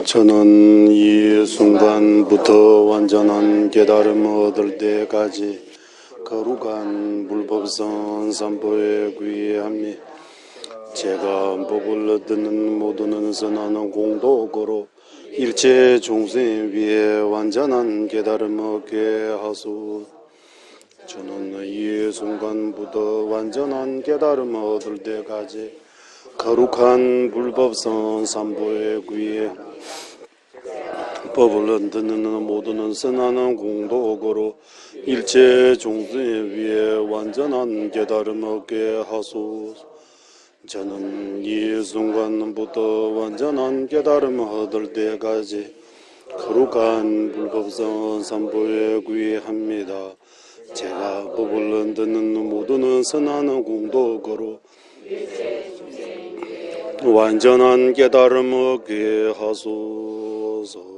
저는 이 순간부터 완전한 깨달음을 얻을 때까지 거룩한 불법성 삼보에 귀의함이 제가 법을 듣는 모두는 선하는 공덕으로 일체众生 위에 완전한 깨달음을 얻게 하소. 저는 이 순간부터 완전한 깨달음을 얻을 때까지 거룩한 불법성 삼보에 귀에 법을 듣는 모두는 선하는 공덕으로 일체众生 위에 완전한 깨달음을 얻게 하소서. 저는 이 순간부터 완전한 깨달음을 얻을 때까지 거룩한 불법성 삼보에 귀의합니다. 제가 법을 듣는 모두는 선하는 공덕으로 완전한 깨달음을 얻게 하소서.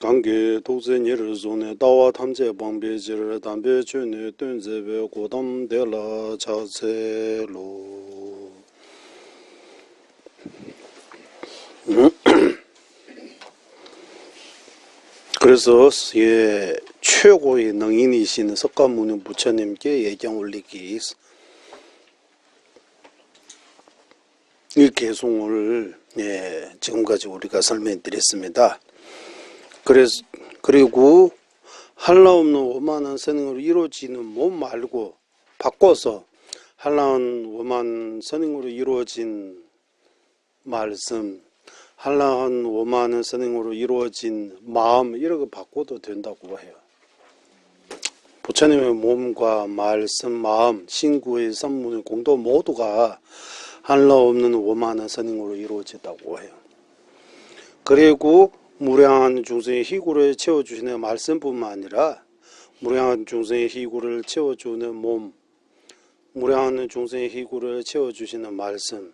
관계 독생일 손에 다와 탐제 방배지를 담배 주네 뜬제베 고담되라 자세로. 그래서 최고의 능인이신 석가모니 부처님께 예경 올리기 이 개송을 지금까지 우리가 설명드렸습니다. 그리고 한라없는 오만한 선행으로 이루어지는 몸 말고 바꿔서 한라한 오만 선행으로 이루어진 말씀, 한라한 오만한 선행으로 이루어진 마음 이렇게 바꿔도 된다고 해요. 부처님의 몸과 말씀, 마음, 신구의 선문의 공도 모두가 한라 없는 오만한 선행으로 이루어졌다고 해요. 그리고 무량한 중생의 희구를 채워주시는 말씀뿐만 아니라 무량한 중생의 희구를 채워주는 몸, 무량한 중생의 희구를 채워주시는 말씀,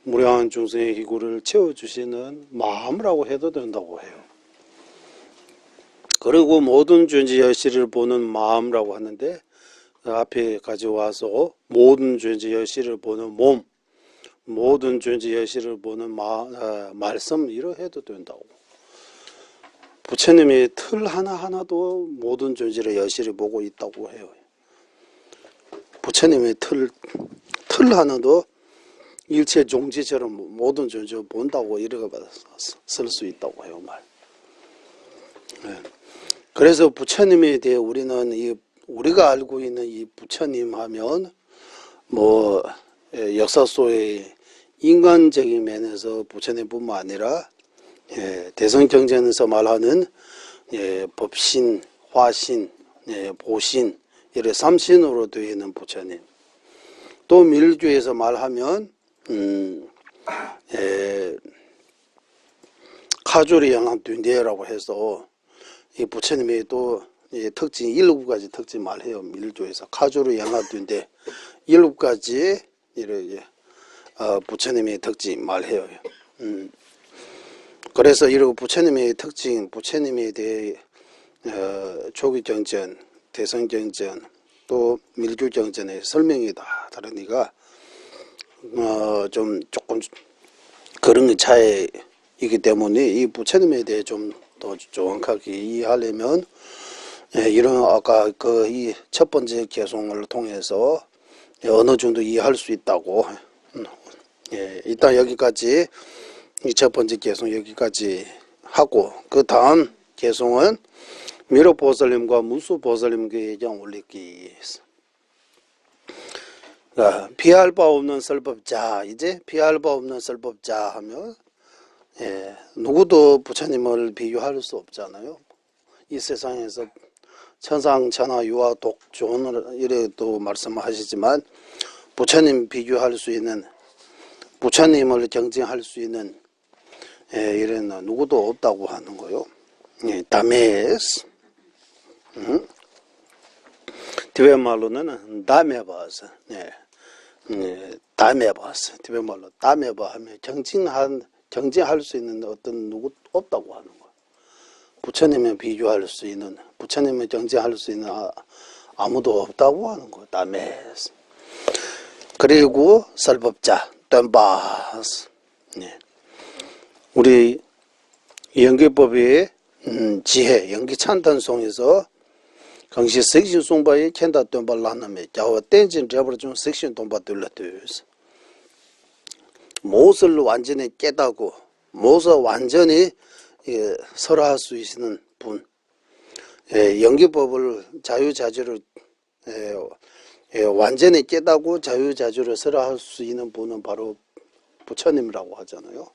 무량한 중생의 희구를 채워주시는 마음이라고 해도 된다고 해요. 그리고 모든 존재 여시를 보는 마음이라고 하는데 앞에 가져와서 모든 존재 여시를 보는 몸, 모든 존재 여시를 보는 말씀 이렇게 해도 된다고. 부처님이 틀 하나하나도 모든 존재를 여실히 보고 있다고 해요. 부처님의 틀 하나도 일체 종지처럼 모든 존재를 본다고 이렇게 쓸 수 있다고 해요. 말. 그래서 부처님에 대해 우리는 우리가 알고 있는 이 부처님 하면 역사 속에 인간적인 면에서 부처님뿐만 아니라 대성경전에서 말하는 법신, 화신, 보신 이런 삼신으로 되어 있는 부처님. 또 밀교에서 말하면 카조리 양학둔대라고 해서 이 부처님의 또 특징 7가지 특징 말해요. 밀교에서 카조리 양학둔대 7가지 이렇게 부처님의 특징 말해요. 그래서 이런 부처님의 특징, 부처님에 대해 조기경전, 대성경전, 또 밀교경전의 설명이 다 다르니까 조금 그런 차이이기 때문에 이 부처님에 대해 좀 더 정확하게 이해하려면 이런 아까 이 첫 번째 개송을 통해서 어느 정도 이해할 수 있다고. 일단 여기까지 이 첫 번째 개송 여기까지 하고 그 다음 개송은 미륵보살님과 문수보살님께 예경 올리기. 피할 바 없는 설법자. 이제 피할 바 없는 설법자 하면 누구도 부처님을 비교할 수 없잖아요. 이 세상에서 천상 천하 유아 독존을 이래도 말씀하시지만 부처님 비교할 수 있는, 부처님을 경쟁할 수 있는 이런 누구도 없다고 하는 거요. 다메스. 티베트 말로는 다메바스. 다메바스. 티베트 말로 다메바 하면 경쟁할 수 있는 어떤 누구 없다고 하는 거예요. 부처님을 비교할 수 있는, 부처님을 경쟁할 수 있는 아무도 없다고 하는 거예요. 다메스. 그리고 설법자, 덤바스. 우리 연기법의 지혜, 연기 찬탄송에서 강시 섹션 송바에 캔다 돈발라나메 자와 땡진 잡으러 좀 섹션 돈바들라듯 무엇을 완전히 깨닫고 무엇을 완전히 설할 수 있는 분, 연기법을 자유자재로 완전히 깨닫고 자유자재로 설할 수 있는 분은 바로 부처님이라고 하잖아요.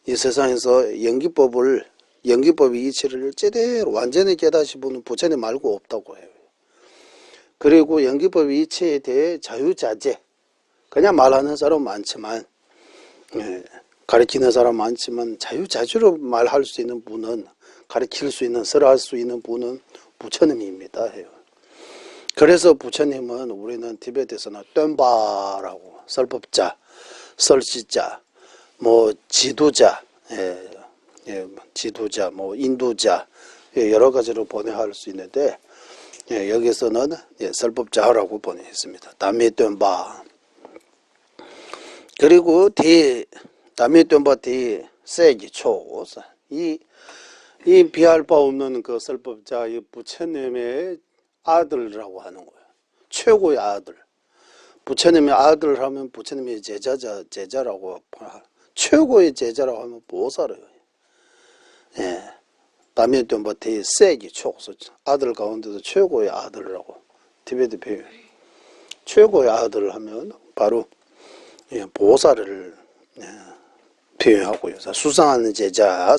이 세상에서 연기법의 이치를 제대로 완전히 깨닫으신 분은 부처님 말고 없다고 해요. 그리고 연기법의 이치에 대해 자유자재, 그냥 말하는 사람 많지만, 가르치는 사람 많지만 자유자재로 말할 수 있는 분은, 가르칠 수 있는, 설할 수 있는 분은 부처님입니다 해요. 그래서 부처님은 우리는 티베트에서는 똠바라고, 설법자, 설시자, 지도자, 지도자, 인도자, 여러 가지로 번역할 수 있는데, 여기서는 설법자라고 번역했습니다. 담미 똠바. 그리고 담미 똠바 세기 초. 이 비할 바 없는 그 설법자, 이 부처님의 아들이라고 하는 거예요. 최고의 아들. 부처님의 아들 하면 부처님의 제자라고 최고의 제자라고 하면 보살이에요. 남의 똠바티 세기 촉소 아들 가운데도 최고의 아들이라고 티베트 표현. 최고의 아들을 하면 바로 보살을 표현하고요. 수상한 제자,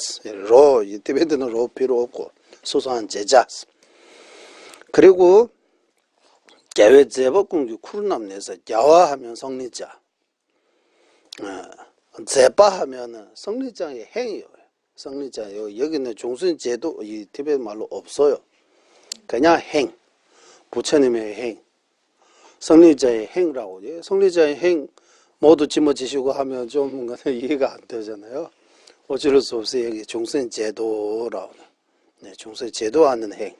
티베트는 로 필요 없고 수상한 제자. 그리고 개회 제법공기 쿠르남내에서 야화하면 성리자, 제바하면 성리자의 행위예요. 성리자 여기는 종순제도 이 티베트 말로 없어요. 그냥 행, 부처님의 행, 성리자의 행이라고. 성리자의 행 모두 짊어지시고 하면 좀 이해가 안 되잖아요. 어쩔 수 없어요. 여기 종순제도라고. 종순제도하는 행.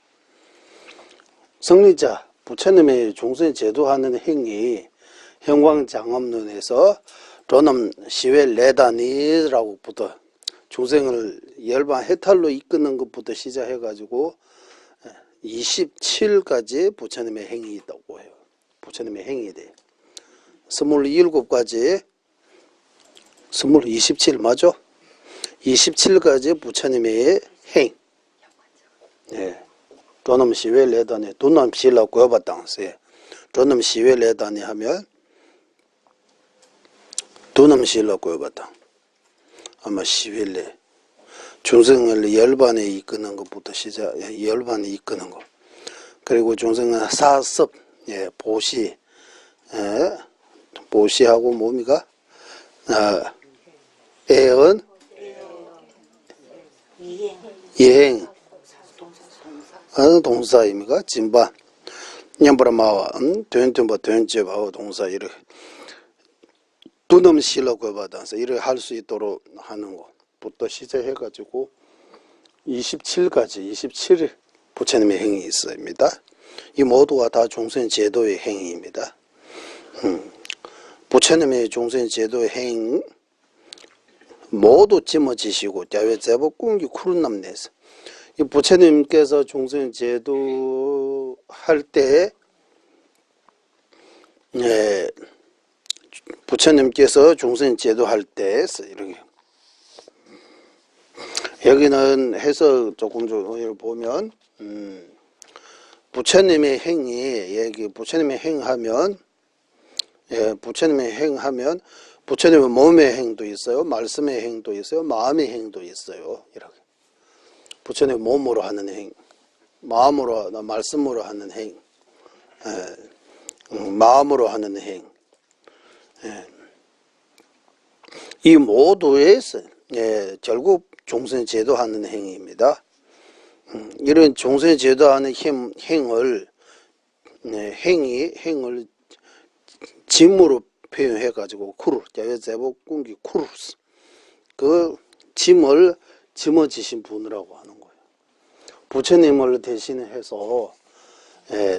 성리자 부처님의 종순제도하는 행이 형광장엄론에서 로놈 시외 레다니라고부터 중생을 열반 해탈로 이끄는 것부터 시작해가지고 27가지 부처님의 행이 있다고 해요. 부처님의 행이 돼. 27가지, 27 맞죠? 27가지 부처님의 행. 로놈 시외 레다니, 도놈 시라 고여봤당세. 로놈 시외 레다니 하면 도놈 시라 고여봤당. 아마 시외레 중생을 열반에 이끄는 것부터 시작, 열반에 이끄는 것. 그리고 중생은 사섭, 보시, 보시하고 뭡니까? 애언, 예행, 동사입니까? 진반, 냠브라마와 된tum바 된제바와 동사 이렇게. 두놈 시라고 받아서 이렇게 할 수 있도록 하는 것부터 시작해가지고 27 부처님의 행위 있습니다. 이 모두가 다 종생제도의 행위입니다. 부처님의 종생제도의 행 모두 짊어지시고 야외제법 공기 쿠른남내에서 이 부처님께서 종생제도 할 때 부처님께서 종생제도 할 때 이렇게 여기는 해서 조금 보면 부처님의 행이 여기 부처님의 행하면 부처님의 행하면 부처님의 몸의 행도 있어요, 말씀의 행도 있어요, 마음의 행도 있어요. 이렇게 부처님 몸으로 하는 행, 마음으로 말씀으로 하는 행, 마음으로 하는 행. 이 모두에서 결국 종생제도하는 행위입니다. 이런 종생제도하는 행을 짐으로 표현해가지고 쿠르, 야외제법 공기 쿠르스, 그 짐을 짊어지신 분이라고 하는 거예요. 부처님을 대신해서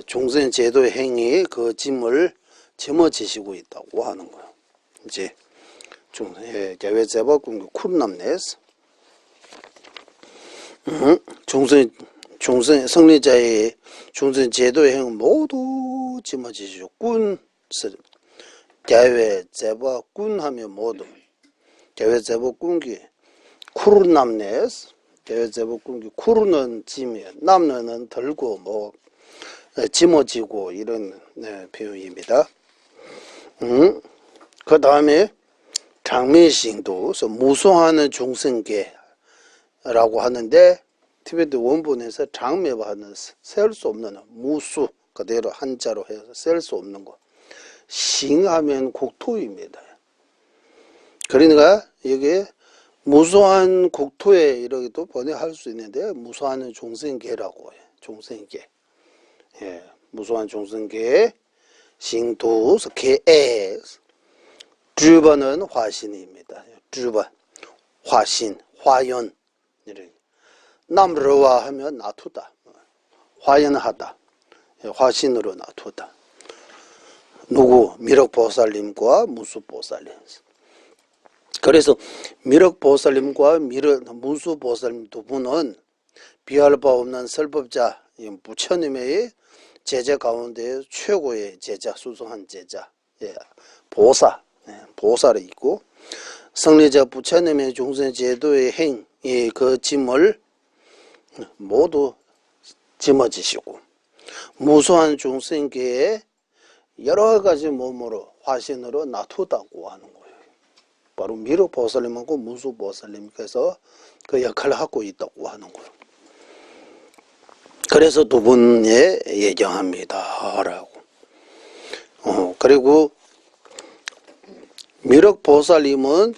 종생제도의 행위 그 짐을 짊어지시고 있다고 하는 거예요. 이제 개회 제법군 쿨남네스 중생 성리자의 중생 제도의 행 모두 짊어지시오. 꾼 개회 제법군 하면 모두 개회 제법군기 쿨남네스 개회 제법군기 쿨은 짐이 남는 들고 뭐 짊어지고 이런 표현입니다. 그 다음에 장매싱도 무소하는 중생계라고 하는데 티베트 원본에서 장매하는 셀 수 없는 무수 그대로 한자로 해서 셀 수 없는 거 싱하면 국토입니다. 그러니까 이게 무소한 국토에 이렇게도 번역할 수 있는데 무소하는 중생계라고 해요. 중생계. 예, 무소한 중생계 싱도 개에 주번은 화신입니다. 주번 화신 화연 남르와 하면 놔두다 화연하다 화신으로 놔두다. 누구 미륵보살님과 무수보살님. 그래서 미륵보살님과 무수보살님 두 분은 비할 바 없는 설법자 부처님의 제자 가운데 최고의 제자 수성한 제자 보사 보살이 있고 성리자 부처님의 중생 제도의 행 그 짐을 모두 짊어지시고 무수한 중생계에 여러 가지 몸으로 화신으로 놔두다고 하는 거예요. 바로 미륵보살님하고 무수보살님께서 그 역할을 하고 있다고 하는 거예요. 그래서 두 분에 예정합니다 라고. 그리고 미륵보살님은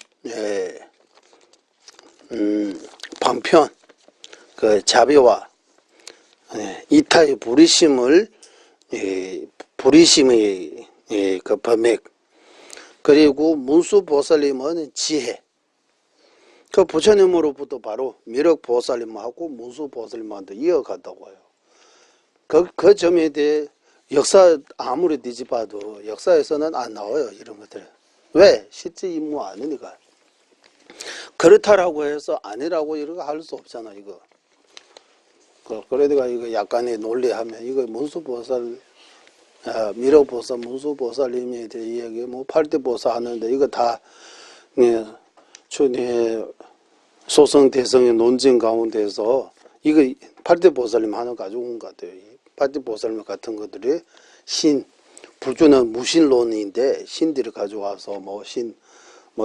반편 그 자비와 이타의 부리심의 그 범액. 그리고 문수보살님은 지혜. 그 부처님으로부터 바로 미륵보살님하고 문수보살님한테 이어간다고 해요. 그 점에 대해 역사 아무리 뒤집어도 역사에서는 안 나와요. 이런 것들. 왜? 실제 임무 아니니까. 그렇다라고 해서 아니라고 이런 거 할 수 없잖아, 이거. 그러다가 이거 약간의 논리하면, 이거 문수보살, 미륵보살, 문수보살님에 대해 이야기, 뭐, 팔대보살 하는데, 이거 다, 소성, 대성의 논쟁 가운데서, 이거 팔대보살님 하나 가져온 것 같아요. 팔대보살님 같은 것들이 불교는 무신론인데, 신들을 가져와서, 뭐,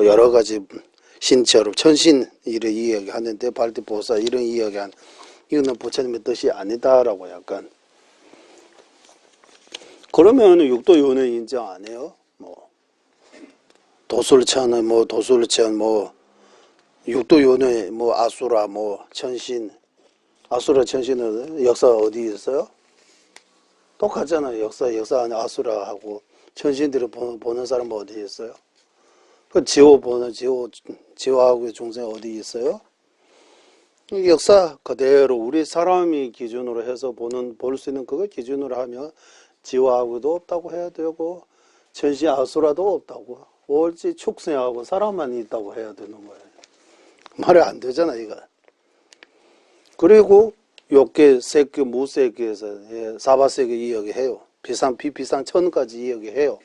여러 가지, 신처럼 천신 이런 이야기 하는데 발디보살 이런 이야기한 이거는 부처님의 뜻이 아니다라고 약간. 그러면 육도요는 인정 안 해요? 뭐 도술천 육도요는 뭐 아수라 뭐 천신 아수라 천신은 역사 어디 있어요? 똑같잖아요. 역사 안에 아수라하고 천신들을 보는 사람 어디 있어요? 그 지호하고 중생 어디 있어요? 역사 그대로 우리 사람이 기준으로 해서 볼 수 있는 그거 기준으로 하면 지호하고도 없다고 해야 되고 천신 아수라도 없다고 올지 축생하고 사람만 있다고 해야 되는 거예요. 말이 안 되잖아 이거. 그리고 욕계, 색계, 무색계에서 사바세계 이야기해요. 비상 천까지 이야기해요.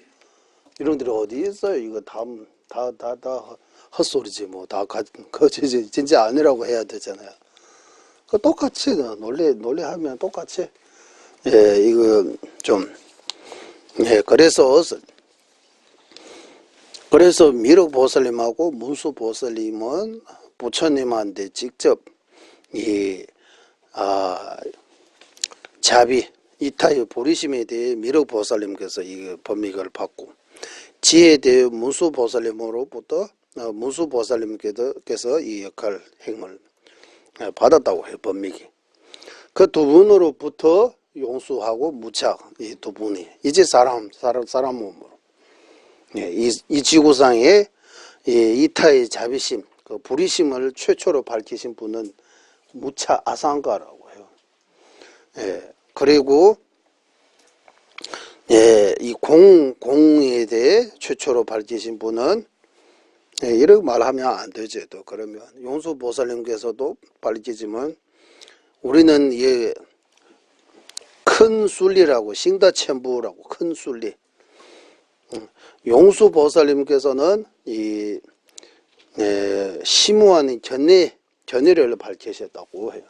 이런 들이 어디 있어요? 이거 다 헛소리지 뭐. 다 거짓이 진짜 아니라고 해야 되잖아요. 그 똑같이 논리하면 똑같이. 이거 좀 그래서 미륵보살님하고 문수보살님은 부처님한테 직접 자비 이타의 보리심에 대해 미륵보살님께서 이 법미를 받고 지혜에 대해 문수보살님으로부터 문수보살님께서 이 역할 행을 받았다고 해요. 법미기. 그 두 분으로부터 용수하고 무착 이 두 분이 이제 사람 몸으로 이 지구상에 이타의 자비심 그 부리심을 최초로 밝히신 분은 무차 아상가라고 해요. 그리고 이 공에 대해 최초로 밝히신 분은 예, 이렇게 말하면 안 되죠. 또 그러면 용수보살님께서도 밝히지만 우리는 이 큰 순리라고 싱다천부라고 큰 순리. 용수보살님께서는 이 심오한 견해를 밝히셨다고 해요.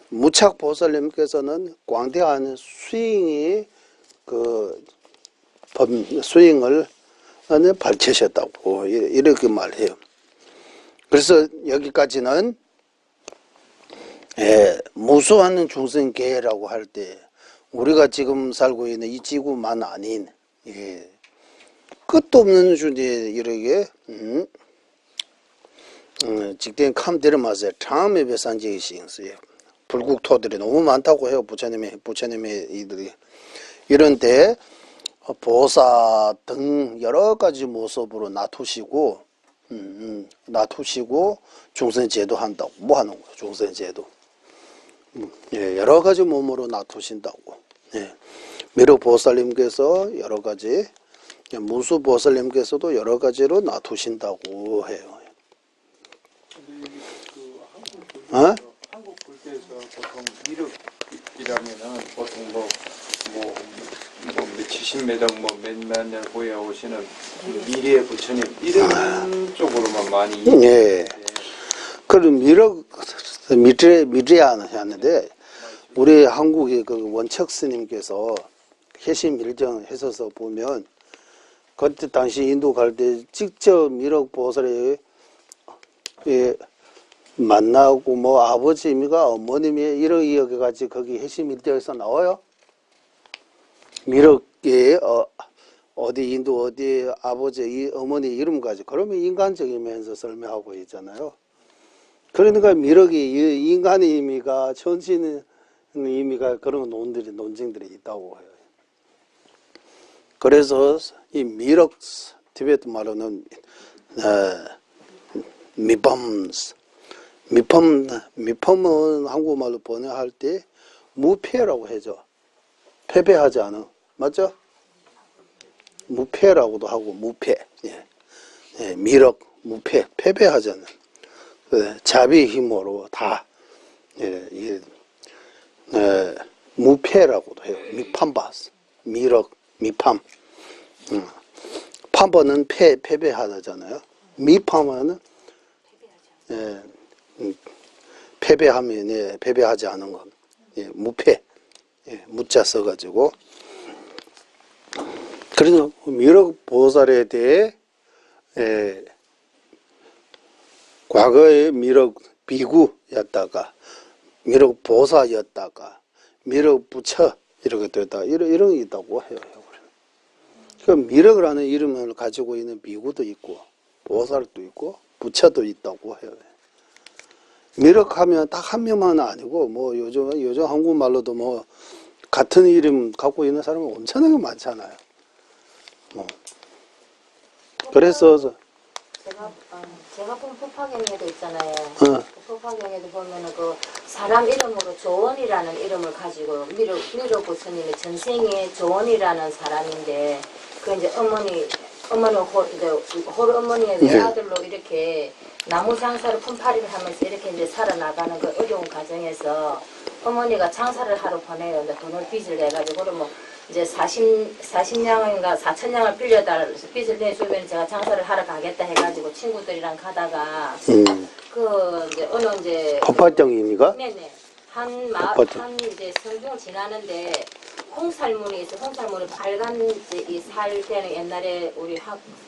무착보살님께서는 광대한 스윙이 스윙을 밝히셨다고 이렇게 말해요. 그래서 여기까지는 무수한 중생계라고 할 때 우리가 지금 살고 있는 이 지구만 아닌 끝도 없는 주제 이렇게 직된 캄데르마세 참에 배산지의 시행스예요. 불국토들이 너무 많다고 해요. 부처님의 이들이 이런데 보사 등 여러 가지 모습으로 나투시고 중생제도 한다고 뭐 하는 거예요? 중생제도 여러 가지 몸으로 나투신다고. 미륵보살님께서 여러 가지 무수보살님께서도 여러 가지로 나투신다고 해요. 한국 불교에서 보통 미륵이라면은 보통 뭐 몇십 몇만 년 후에 오시는 미래의 부처님 이런 쪽으로만 많이. 그럼 미르야는 하는데 우리 한국의 그 원척 스님께서 해심 일정 했어서 보면 그때 당시 인도 갈 때 직접 미륵보살에 만나고 뭐 아버지가 어머님이 이렇게 여기까지 거기 해심 일정에서 나와요. 미륵에 어디 인도 어디 아버지 이 어머니 이름까지 그러면 인간적이면서 설명하고 있잖아요. 그러니까 미륵이 인간의 의미가 천신의 의미가 그런 논쟁들이 있다고 해요. 그래서 이 미륵 티베트 말로는 미펌은 한국말로 번역할 때 무패라고 하죠. 패배하지 않은 맞죠? 무패라고도 하고 무패. 미륵 무패 패배하지 않는 자비의 힘으로 다 무패라고도 해요. 미팜바스 미륵 미팜. 팜바는 패배하잖아요. 미팜은 패배하면 패배하지 않은 것. 무패. 무자 써가지고. 그래서 미륵 보살에 대해 과거에 미륵 비구였다가 미륵 보사였다가 미륵 부처 이렇게 됐다 이런 게 있다고 해요. 그 미륵이라는 이름을 가지고 있는 비구도 있고 보살도 있고 부처도 있다고 해요. 미륵하면 딱 한 명만 아니고 뭐 요즘 한국말로도 뭐 같은 이름 갖고 있는 사람은 엄청나게 많잖아요. 그래서 제가 본 법화경에도 있잖아요. 법화경에도 보면은 그 사람 이름으로 조원이라는 이름을 가지고 미륵 부처님의 전생에 조원이라는 사람인데 그 이제 호르 어머니의 외아들로 이렇게 나무 장사를 품팔이를 하면서 이렇게 이제 살아나가는 그 어려운 과정에서 어머니가 장사를 하러 보내요. 돈을 빚을 내가지고 그러면 이제 40냥인가 4천냥을 빌려달라서 빚을 내주면 제가 장사를 하러 가겠다 해가지고 친구들이랑 가다가 그 이제 어느 이제 법화정입니까? 네네 한 이제 성중을 지나는데 홍살문이 있어. 홍살문이 빨간 이 살때는 옛날에 우리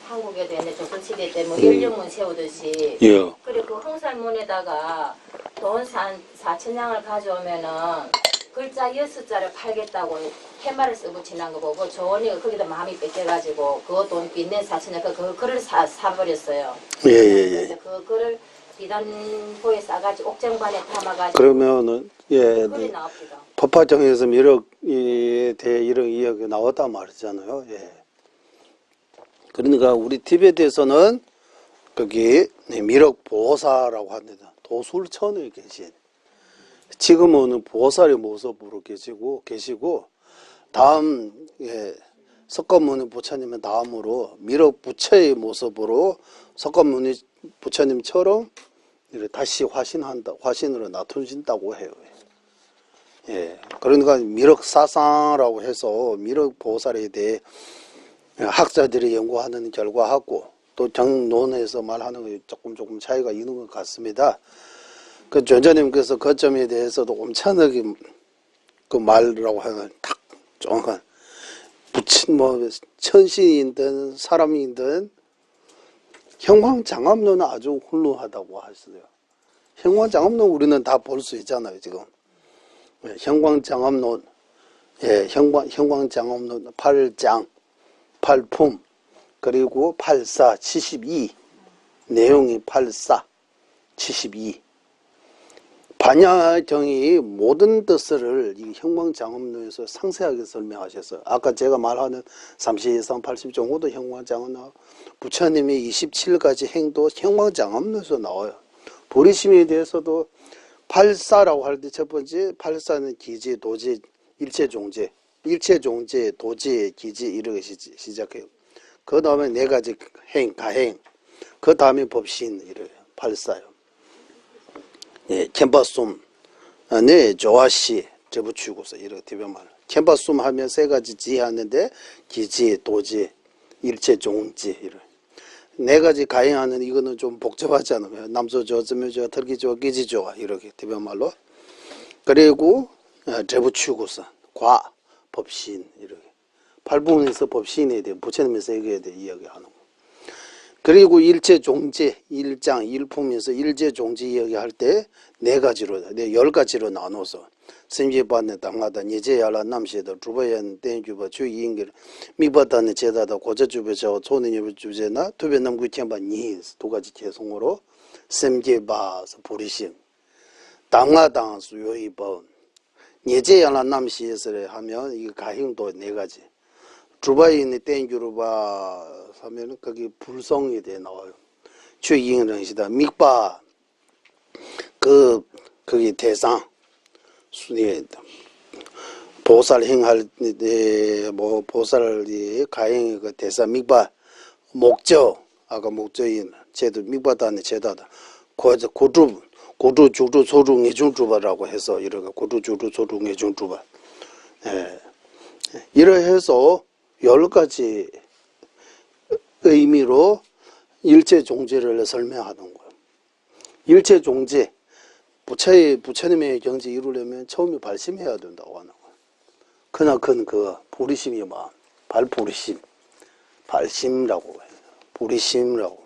한국에도 옛날 조선시대 때 뭐 연령문 세우듯이. 그리고 그 홍살문에다가 돈 4천냥을 가져오면은 글자 6자를 팔겠다고 팻말을 쓰고 지난 거 보고 조원이가 거기다 마음이 뺏겨가지고 그 돈 빚낸 4천냥 그 글을 사버렸어요. 그래서 그 글을 비단보에 싸가지고 옥정반에 담아가지고 그러면은 글이 나옵니다. 법화정에서 미륵에 대해 이런 이야기가 나왔단 말이잖아요. 그러니까 우리 티베트에서는 거기 미륵 보사라고 합니다. 도술천에 계신 지금은 보살의 모습으로 계시고 다음 석가모니 부처님의 다음으로 미륵 부처의 모습으로 석가모니 부처님처럼 다시 화신으로 나타진다고 해요. 예, 그러니까 미륵사상이라고 해서 미륵 보살에 대해 학자들이 연구하는 결과하고 또 정론에서 말하는 게 조금 차이가 있는 것 같습니다. 그 존자님께서 그 점에 대해서도 엄청나게 그 말이라고 하는 딱 정확한 천신이든 사람이든 형광장엄론은 아주 훌륭하다고 하시고요. 형광장엄론 우리는 다 볼 수 있잖아요, 지금. 형광장엄론, 형광장엄론 8장, 8품, 그리고 84, 72, 내용이 84, 72. 반야경이 모든 뜻을 이 형광장엄론에서 상세하게 설명하셨어요. 아까 제가 말하는 32상 80 정도도 형광장엄론, 부처님의 27가지 행도 형광장엄론에서 나와요. 보리심에 대해서도 84라고 할 때 첫 번째 84는 기지, 도지, 일체종제, 도지, 기지 이렇게 시작해요. 그 다음에 네 가지 가행, 그 다음에 법신 이래요. 84요. 예, 캠바숨, 네, 조아시, 제부추고서 이렇게 대변말. 캠바숨 하면 세 가지 지하는데 기지, 도지, 일체종지 이래. 네 가지 가행하는 이거는 좀 복잡하잖아요. 남소조, 점유조, 털기조, 기지조 이렇게 대변말로. 그리고 제부추고서 과, 법신 이렇게. 8부분에서 법신에 대해 부처님의 세계에 대해 이야기하는 거. 그리고 일체종제, 1장, 1품에서 일체종제 이야기할 때 네 가지로, 10가지로 나눠서 심지반에 당하다, 니제야라 남시다, 주바연, 땡주바, 주이인길, 미바다는 제다다, 고자주베저, 초능여배 주제나, 투변남구 тем바 니스, 두 가지 개성으로 심지바서 부리심, 당하당 수요이번, 니제야라 남시에서 하면 이 가행도 네 가지. 주바인의 땡주르바 하면은 거기 불성에 대해 나와요. 주인정시다 mik바 거기 대상 순위 보살 행할 때 뭐 보살이 가행의 그 대상 mik바 목적 아까 목적인 제도 mik바다는 제다다. 고주 주주 소주 예중주바라고 해서 이렇게 고주 주주 소주 예중주바. 예. 이러해서 10가지 의미로 일체종제를 설명하는 거예요. 일체종제, 부처님의 경지 이루려면 처음에 발심해야 된다고 하는 거예요. 그나큰 그 부리심이 뭐 발부리심, 발심이라고 해요. 부리심이라고.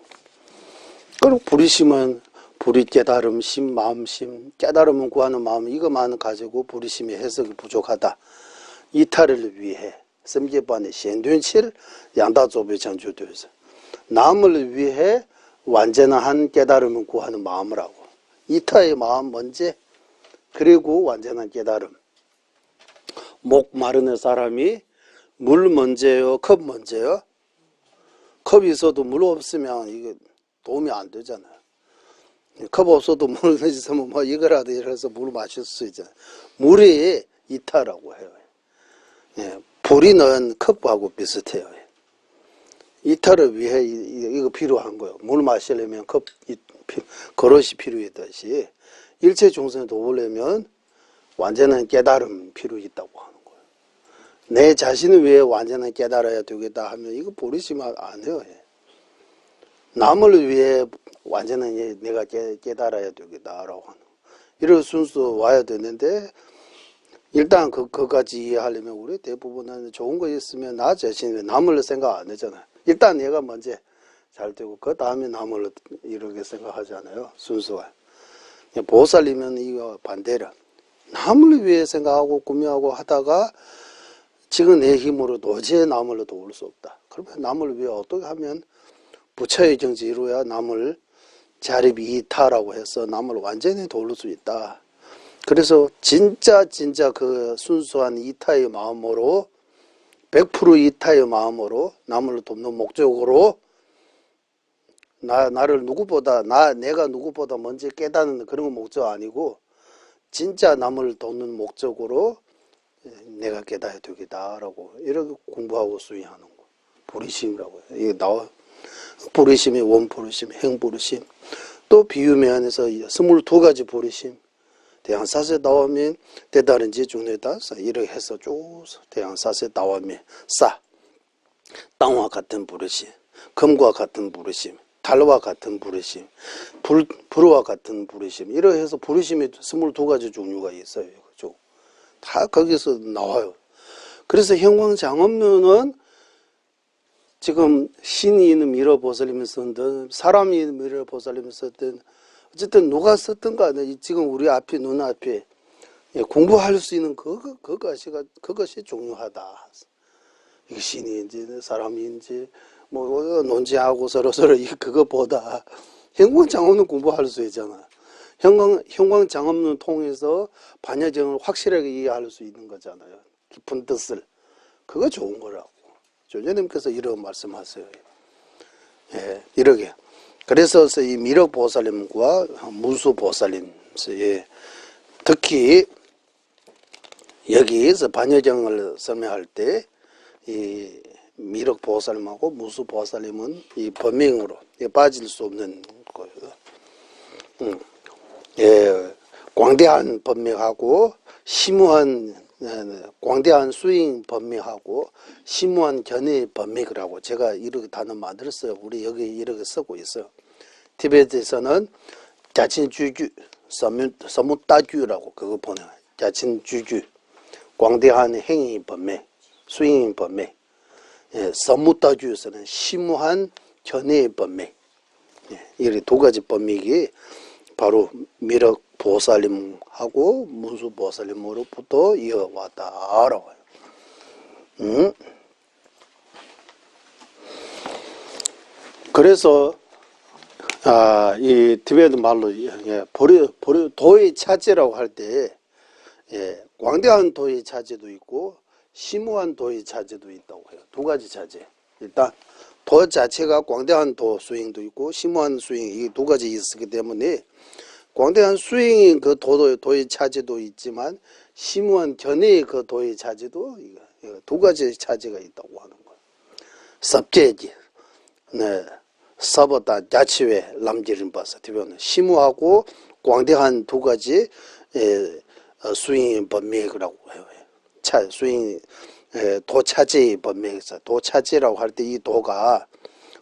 그리고 부리심은 불이 깨달음, 심, 마음심, 깨달음은 구하는 마음 이것만 가지고 부리심의 해석이 부족하다. 이탈을 위해 심지반의 현둔칠 양다조배 전주되어서 남을 위해 완전한 깨달음을 구하는 마음을 하고 이타의 마음 먼저 그리고 완전한 깨달음. 목 마르는 사람이 물 먼저요, 컵 먼저요? 컵이 있어도 물 없으면 이게 도움이 안 되잖아요. 컵 없어도 물 있으면 뭐 이거라도 이래서 물 마실 수 있잖아요. 물이 이타라고 해요. 예, 불이는 컵하고 비슷해요. 이탈을 위해 이거 필요한 거예요. 물 마시려면 그릇이 필요했듯이 일체 중생을 도우려면 완전한 깨달음 필요 있다고 하는 거예요. 내 자신을 위해 완전한 깨달아야 되겠다 하면 이거 버리시면 안 해요. 남을 위해 완전한 내가 깨달아야 되겠다라고 하는 이런 순수 와야 되는데 일단 그까지 이해하려면 우리 대부분은 좋은 거 있으면 나 자신이 남을 생각 안 하잖아요. 일단 얘가 먼저 잘 되고 그 다음에 남을 이렇게 생각하잖아요. 순수가. 보살이면 이거 반대라. 남을 위해 생각하고 꾸며하고 하다가 지금 내 힘으로 도저히 남을 도울 수 없다. 그러면 남을 위해 어떻게 하면 부처의 정지 이루어야 남을 자립이 이타라고 해서 남을 완전히 도울 수 있다. 그래서 진짜 그 순수한 이타의 마음으로 100% 이타의 마음으로 남을 돕는 목적으로 나를 누구보다 내가 누구보다 먼저 깨닫는 그런 목적 아니고 진짜 남을 돕는 목적으로 내가 깨달아야 되겠다라고 이렇게 공부하고 수행하는 거. 보리심이라고 해요. 이게 나와. 보리심이 원보리심, 행보리심. 또 비유면에서 22가지 보리심. 대양사세 나오면 대다른지 중에다 이렇게 해서 쭉 대양사세 나오면 싸. 땅과 같은 부르심, 금과 같은 부르심, 달과 같은 부르심, 불과 같은 부르심. 이렇게 해서 부르심이 22가지 종류가 있어요. 그죠? 다 거기서 나와요. 그래서 형광장엄론은 지금 신이 있는 미러보살님이 썼든 사람이 있는 미러보살님이 썼든 어쨌든 누가 썼든 간에 지금 우리 앞에 눈앞에 공부할 수 있는 그것이 중요하다. 이게 신인지 사람인지 뭐 논지하고 서로 그거보다 형광장엄론 공부할 수 있잖아. 형광장엄론 통해서 반야정을 확실하게 이해할 수 있는 거잖아요. 깊은 뜻을. 그거 좋은 거라고. 조제님께서 이런 말씀하세요. 예, 이렇게. 그래서 이 미륵보살님과 무수보살님, 특히 여기에서 반야정을 설명할 때 이 미륵보살님하고 무수보살님은 이 법명으로 빠질 수 없는 거예요. 예, 광대한 법명하고 심오한 광대한 수행 법명하고 심오한 견해 법명이라고 제가 이렇게 단어 만들었어요. 우리 여기 이렇게 쓰고 있어요. 티베트에서는 자친주규, 서무따규라고 그거 보내요. 자친주규, 광대한 행위 법명, 수행 법명. 예, 서무따규에서는 심오한 견해 법명. 예, 이 두 가지 법명이 바로 미륵 보살님하고 무수 보살님으로부터 이어왔다라고 해요. 그래서 이 티베트 말로 도의 차지라고 할 때 광대한 도의 차지도 있고 심오한 도의 차지도 있다고 해요. 두 가지 차지. 일단 도 자체가 광대한 도 수행도 있고 심오한 수행 이 두 가지 있기 때문에 광대한 수행인 그 도의 차지도 있지만 심오한 견해의 그 도의 차지도 두 가지 차지가 있다고 하는 거예요. 섭제지, 네, 서보다 야치외 남지른 바사 대변은 심오하고 광대한 두 가지 수행의 법맥이라고 해요. 수행 도 차지의 법맥에서 도 차지라고 할 때 이 도가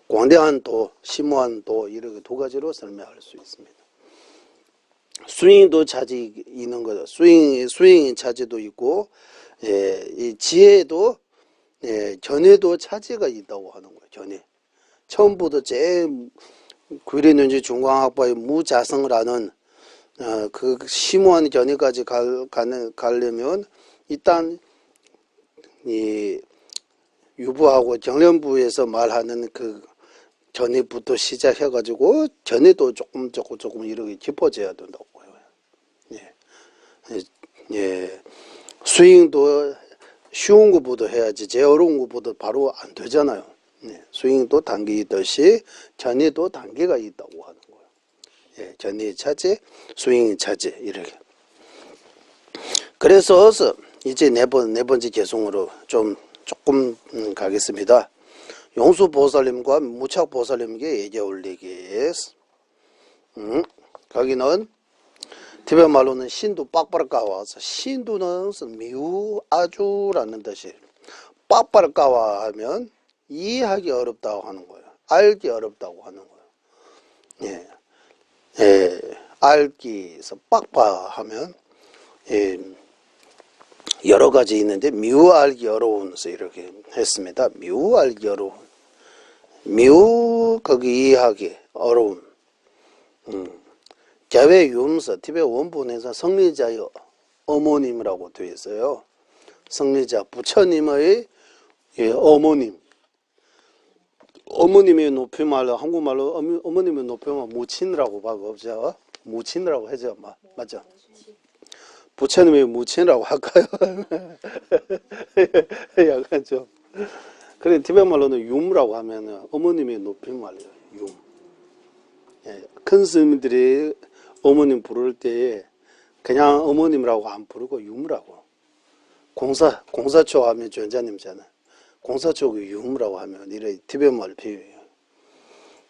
광대한 도, 심오한 도 이렇게 두 가지로 설명할 수 있습니다. 수행도 차지 있는 거죠. 수행의 차지도 있고, 이 지혜도, 견해도 차지가 있다고 하는 거예요. 견해. 처음부터 제일 구리는지 중광학파의 무자성이라는 그 심오한 견해까지 가려면 일단 이 유부하고 정련부에서 말하는 그 견해부터 시작해가지고 견해도 조금 이렇게 깊어져야 된다고 해요. 예. 수행도 쉬운 것보다 해야지 제일 어려운 것보다 바로 안 되잖아요. 수행도 단계 있듯이 견해도 단계가 있다고 하는 거예요. 예, 견해 차지, 수행 차지 이렇게. 그래서 이제 네 번째 개송으로 조금 가겠습니다. 용수보살님과 무착보살님께 얘기 올리기. 거기는 티베트 말로는 신도 빡빡까와서 신도는 미우 아주라는 뜻이 빡빡까와 하면 이해하기 어렵다고 하는 거예요. 알기 어렵다고 하는 거예요. 알기에서 빡빡하면 여러 가지 있는데 미우 알기 어려운서 이렇게 했습니다. 미우 알기 어려운. 미우 거기 이해하기 어려운. 개외 유음서 티베트 원본에서 성리자의 어머님이라고 되어 있어요. 성리자 부처님의 어머님. 어머님의 높임말로 한국말로 어머님의 높임말 무친이라고 봐도 없죠. 무친이라고 하죠. 맞죠? 부처님의 무친이라고 할까요? 약간 좀. 그래 티베트 말로는 윰이라고 하면 어머님의 높임말이에요. 윰. 큰 스님들이 어머님 부를 때 그냥 어머님이라고 안 부르고 윰이라고. 공사초 하면 전자님잖아. 공사초가 유무라고 하면 이래 티베말 비유예요.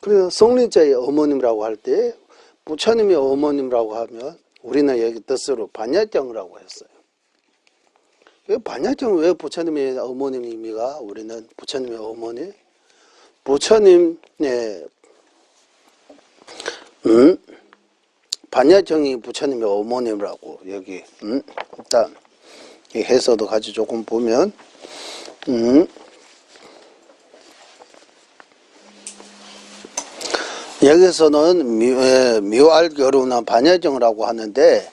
그래서 성린자의 어머님이라고 할 때 부처님의 어머님이라고 하면 우리는 여기 뜻으로 반야정이라고 했어요. 반야정 왜 부처님의 어머님입니까? 우리는 부처님의 어머니, 부처님의 반야정이 부처님의 어머님이라고 여기 일단 이 해서도 같이 조금 보면 여기서는 묘알 결혼한 반야정이라고 하는데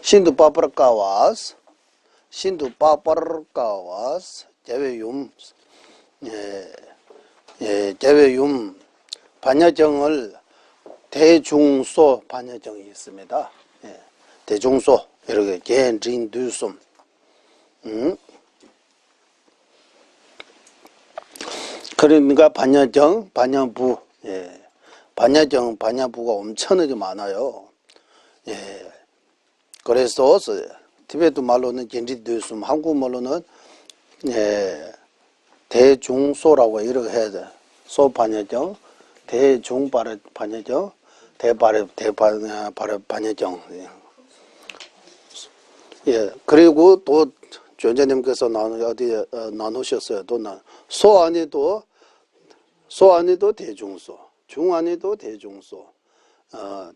신두 빠빠르까와스 제외욤 제외욤 반야정을 대중소 반야정이 있습니다. 대중소 이렇게 겐진두숨 그러니까 반야정, 반야부 반야정, 반야부가 엄청나게 많아요. 그래서 티베트 말로는 겐진두숨 한국말로는 대중소라고 이렇게 해야 돼. 소 반야정, 대중 반야정, 반야정. 그리고 또 존재님께서 나누셨어요. 또 소 안에도 대중소, 중 안에도 대중소,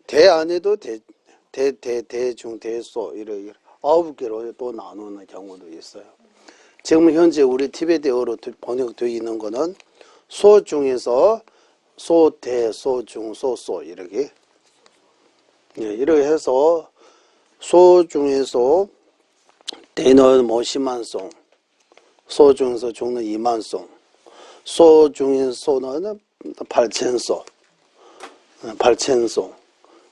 대 안에도 대중, 대소 이렇게 9개로 또 나누는 경우도 있어요. 지금 현재 우리 티베트어로 번역되어 있는 거는 소 중에서 소, 대, 소, 중, 소, 이렇게 이렇게 해서 소 중에서 대는 뭐 10만송, 소 중에서 중은 2만송, 소 중에서는 8천송, 8천송.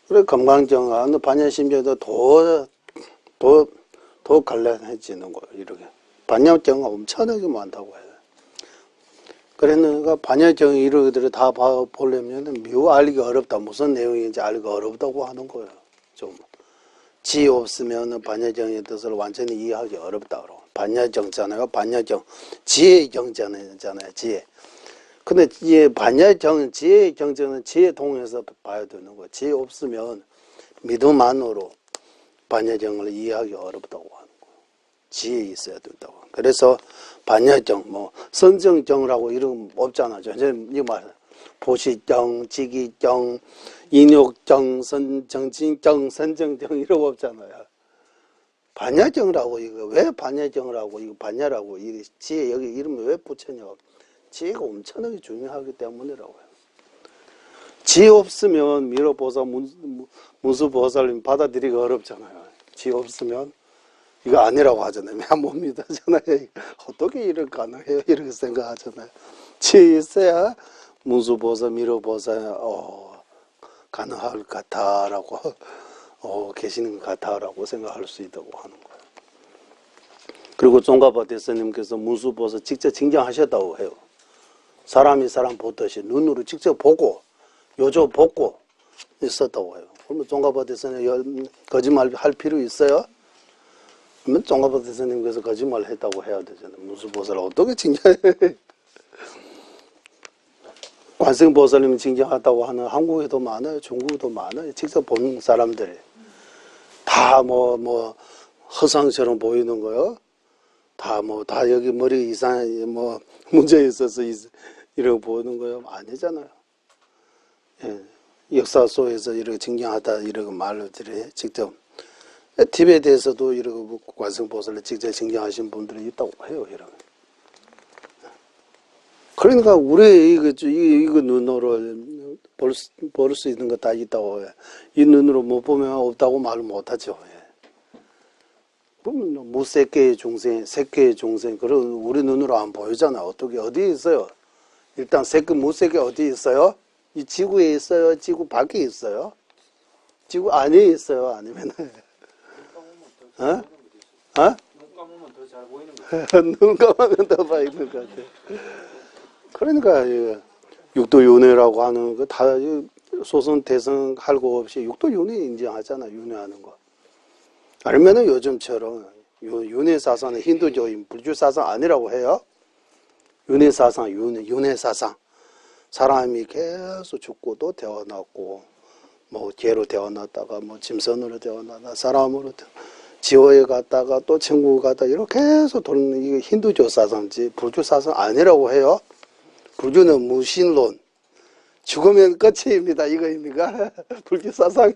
그리고 금강정은 반야심정도 더 관련해지는 거예요. 이렇게 반야정은 엄청나게 많다고 해요. 그러니까 반야정 이런 다 보려면 묘 알기 어렵다. 무슨 내용인지 알기가 어렵다고 하는 거예요. 좀 지 없으면 반야정의 뜻을 완전히 이해하기 어렵다. 그러고 반야정잖아요. 반야정 지혜의 정잖아요. 지혜. 근데 이 반야정 지혜의 정정은 지혜 통해서 봐야 되는 거예요. 지혜 없으면 믿음만으로 반야정을 이해하기 어렵다고 하는 거예요. 지혜 있어야 된다고. 그래서 반야정, 뭐 선정정이라고 이런 거 없잖아. 이 말 보시정, 지기정, 인욕정, 정진정, 선정정 이런 거 없잖아요. 반야정이라고 이거 왜 반야정이라고 이거 반야라고 이 지혜 여기 이름을 왜 붙였냐? 지혜가 엄청나게 중요하기 때문이라고요. 지혜 없으면 미로보살, 문수보살님 받아들이기 어렵잖아요. 지혜 없으면 이거 아니라고 하잖아요. 못 믿어잖아요. 어떻게 이럴 가능해요? 이렇게 생각하잖아요. 지혜 있어야 문수보살, 미로보살 가능할 것 같다라고 계시는 것 같다라고 생각할 수 있다고 하는 거예요. 그리고 종가바 대스님께서 문수보살 직접 징정하셨다고 해요. 사람이 사람 보듯이 눈으로 직접 보고 요조 보고 있었다고 해요. 그러면 종가바 대스님 거짓말 할 필요 있어요? 그러면 종가바 대스님께서 거짓말 했다고 해야 되잖아요. 문수보살 어떻게 징정해? 관세음보살님이 징정하다고 하는 한국에도 많아요. 중국에도 많아요. 직접 본 사람들이 다 허상처럼 보이는 거요. 다 여기 머리 이상 문제 있어서 이러고 보이는 거요. 아니잖아요. 역사 속에서 이렇게 징정하다 이러고 말들이 직접 티베트에서도 이러고 관세음보살을 직접 징정하신 분들이 있다고 해요. 이런. 그러니까 우리 이거 눈으로 볼 수 있는 거 다 있다고 해. 이 눈으로 못 보면 없다고 말을 못 하죠. 그러면 무색계의 중생, 색계의 중생, 그런 우리 눈으로 안 보이잖아. 어떻게 어디 있어요? 일단 무색계 어디 있어요? 이 지구에 있어요? 지구 밖에 있어요? 지구 안에 있어요? 아니면 눈 감으면 더 잘 보이는 거 같아요. 눈 감으면 더 보이는 것 같아요. 그러니까 육도윤회라고 하는 거 다 소선 대선 할 거 없이 육도윤회 인정하잖아. 윤회하는 거. 아니면은 요즘처럼 윤회사상은 힌두교인 불교사상 아니라고 해요. 윤회사상, 윤회사상. 사람이 계속 죽고도 태어났고, 뭐 개로 태어났다가 뭐 짐승으로 태어났다, 사람으로 지옥에 갔다가 또 천국에 갔다 이렇게 계속 도는 이게 힌두교 사상지 불교 사상 아니라고 해요. 불교는 무신론. 죽으면 끝입니다. 이거입니까? 불교 사상이.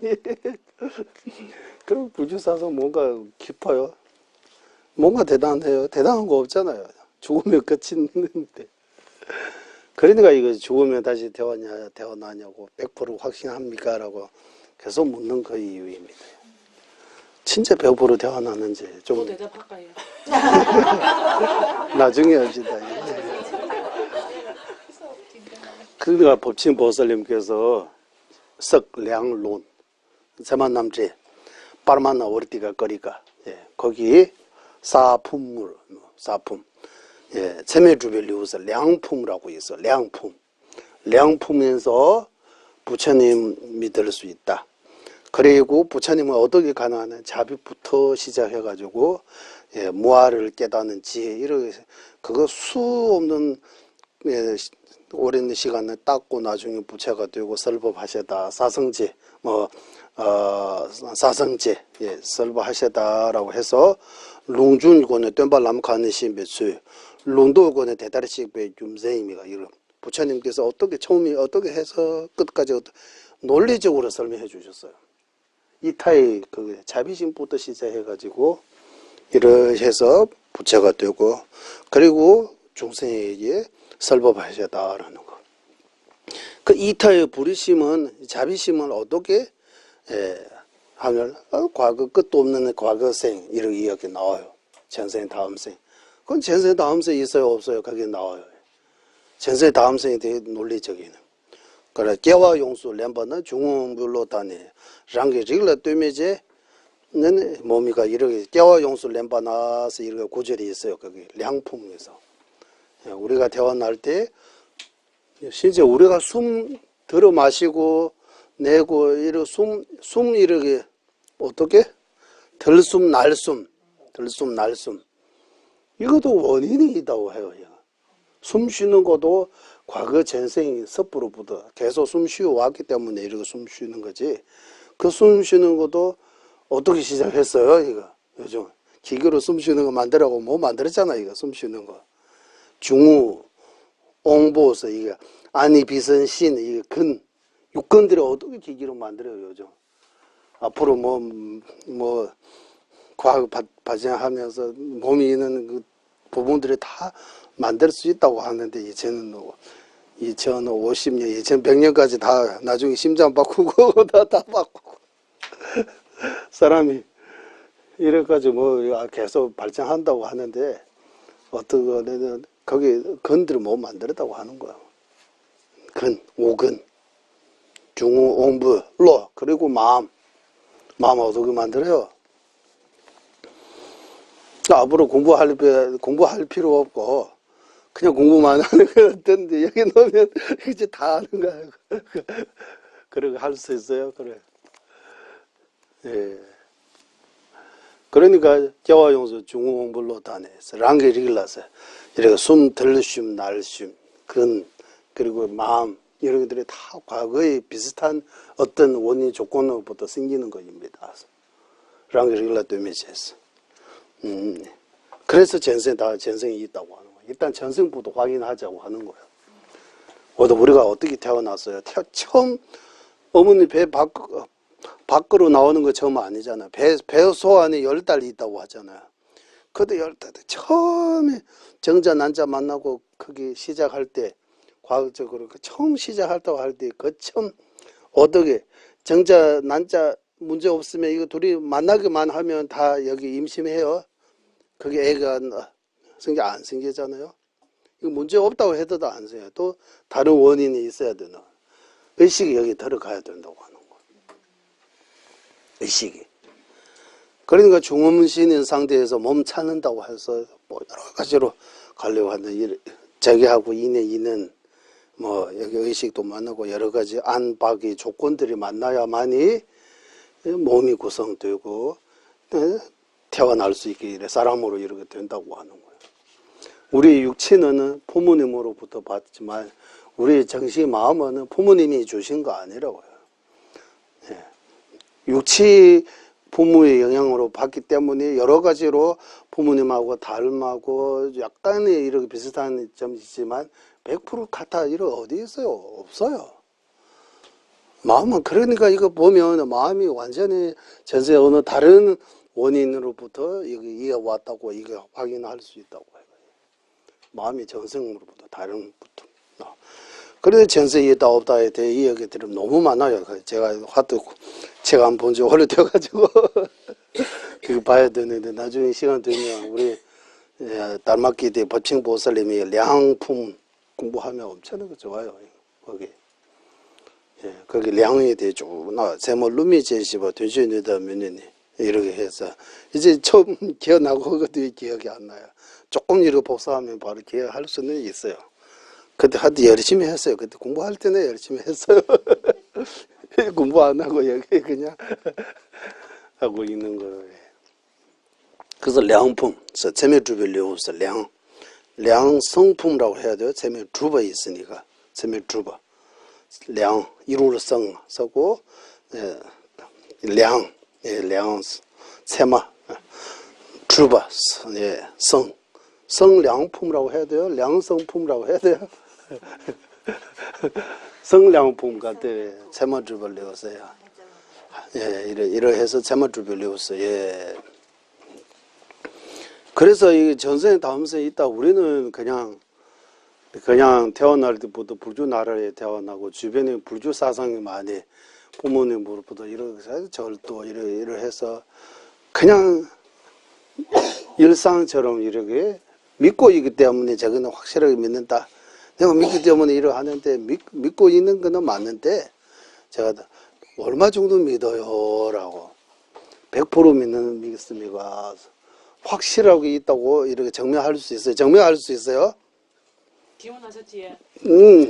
그럼 불교 사상 뭔가 깊어요. 뭔가 대단해요. 대단한 거 없잖아요. 죽으면 끝인데. 그러니까 이거 죽으면 다시 태어나냐고 100% 확신합니까? 라고 계속 묻는 그 이유입니다. 진짜 100% 태어나는지 좀 대답할까요? 나중에 합시다. 그러니까 법칭보살님께서 석량론 세만남제 빠르만나 오르티가 거리가 거기 사품물 사품 체메주벨리우스 량품이라고 있어. 량품에서 부처님 믿을 수 있다. 그리고 부처님은 어떻게 가능하냐 자비부터 시작해가지고 무아를 깨닫는 지혜 이렇게 그거 수 없는 오랜 시간을 닦고 나중에 부처가 되고 설법하셨다 사성제 사성제 설법하셨다라고 해서 룽준권의 뚠발람카는 신배수 룽도권의 대다리식배 쫌세임이가 이런 부처님께서 처음에 어떻게 해서 끝까지 논리적으로 설명해 주셨어요. 이타의 그 자비심부터 시작해가지고 이렇게 해서 부처가 되고 그리고 중생에게 설법하셨다라는 거. 그 이타의 부리심은 자비심을 어떻게 하면 과거 끝도 없는 과거생 이렇게 나와요. 전생 다음생. 그건 전생 다음생 있어요 없어요? 그게 나와요. 전생 다음생에 대해 논리적인. 그래 깨와 용수 렘바는 중흥불로 다니 랑게 리글라 뜨메제 는 몸이가 이렇게 깨와 용수 렘바나서 이렇게 구절이 있어요. 거기 량품에서 우리가 태어날 때 실제 우리가 숨 들어 마시고 내고 이렇게 숨 이렇게 어떻게 들숨 날숨 이것도 원인이 있다고 해요. 숨 쉬는 것도 과거 전생 섭부로부터 계속 숨 쉬어 왔기 때문에 이렇게 숨 쉬는 거지. 그 숨 쉬는 것도 어떻게 시작했어요? 이거 요즘 기계로 숨 쉬는 거 만들라고 뭐 만들었잖아. 이거 숨 쉬는 거 중우 옹보서 이게 아니 비선신 이게 육근들을 어떻게 기계로 만들어요 요즘. 앞으로 뭐 과학 발전하면서 몸이 있는 그 부분들이 다 만들 수 있다고 하는데 이제는 2050년, 2100년까지 다 나중에 심장 바꾸고 다 바꾸고 사람이 이래가지고 뭐 계속 발전한다고 하는데 어떻게 거기 근들을 못 만들었다고 하는 거야. 오근, 중우, 옹부, 로 그리고 마음 어떻게 만들어요? 앞으로 공부할 필요 없고 그냥 공부만 하는 거 같은데 여기 놓으면 이제 다 아는 거야. 그렇게 할 수 있어요. 그래. 예. 그러니까 개화용수 중공불로 다내서 랑게 리글라서 이렇게 숨 들숨 날숨 그리고 마음 이런 것들이 다 과거에 비슷한 어떤 원인 조건으로부터 생기는 것입니다. 랑게 리글라 때문에 그래서 전생이 있다고 하는 거예요. 일단 전생부터 확인하자고 하는 거예요. 우리가 어떻게 태어났어요? 처음 어머니 배 밖으로 나오는 거 처음 아니잖아요. 배 소 안에 10달이 있다고 하잖아요. 그것도 10달 처음에 정자 난자 만나고 거기 시작할 때 과학적으로 처음 시작했다고 할 때 그 처음 어떻게 정자 난자 문제 없으면 이거 둘이 만나기만 하면 다 여기 임신해요. 그게 애가 안 생기잖아요. 이거 문제 없다고 해도 안 생겨요. 또 다른 원인이 있어야 되나. 의식이 여기 들어가야 된다고 하는 거예요. 의식이. 그러니까 중음신인 상태에서 몸 찾는다고 해서 뭐 여러 가지로 가려고 하는데 자기하고 이는 뭐 여기 의식도 만나고 여러 가지 안박의 조건들이 만나야만이 몸이 구성되고 태어날 수 있게 이래 사람으로 이렇게 된다고 하는 거예요. 우리 육체는 부모님으로부터 받지만 우리 정신 마음은 부모님이 주신 거 아니라고요. 예. 육체 부모의 영향으로 받기 때문에 여러 가지로 부모님하고 닮하고 약간의 이렇게 비슷한 점이 있지만 100% 같아 이런 어디 있어요? 없어요. 마음은 그러니까 이거 보면 마음이 완전히 전세 어느 다른 원인으로부터 이어왔다고 이거 확인할 수 있다고 해요. 마음이 전생으로부터 다른 부터. 그래서 전세 있다 없다에 대해 이야기들이 너무 많아요. 제가 하도 제가 안 본 지 오래돼가지고 그거 봐야 되는데 나중에 시간 되면 우리 달맞기 때 법칭보살님이 량품 공부하면 엄청나게 좋아요. 거기. 예, 거기 량에 대해 쭉 나와. 제목 루미 제시버 되시니다 면이 이렇게 해서 이제 처음 기억나고 그것도 기억이 안 나요. 조금 이렇게 복사하면 바로 기억할 수는 있어요. 그때 하도 열심히 했어요. 그때 공부할 때는 열심히 했어요. 공부 안 하고 여기 그냥 하고 있는 거예요. 그래서 량품, 재미주별료서 량 성품이라고 해야 돼요. 재미주버 있으니까 재미주버. 량 이루를 쓰고 량 세마 주버 성량품이라고 해야 돼요. 량성품이라고 해야 돼요. 성량품 같아. 세마주벌 레오스요. 예, 이래 해서 세마주벌 레오스. 예. 그래서 이 전생에 다음생에 있다. 우리는 그냥 태어날 때부터 불주 나라에 태어나고 주변에 불주 사상이 많이 부모님으로부터 이렇게 절도 이래 해서 그냥 일상처럼 이렇게 믿고 있기 때문에 저거는 확실하게 믿는다. 내가 믿기 때문에 이러 하는데 믿고 있는 거는 맞는데 제가 얼마 정도 믿어요? 라고 100% 믿습니까? 확실하게 있다고 이렇게 증명할 수 있어요. 증명할 수 있어요? 기원하셨지?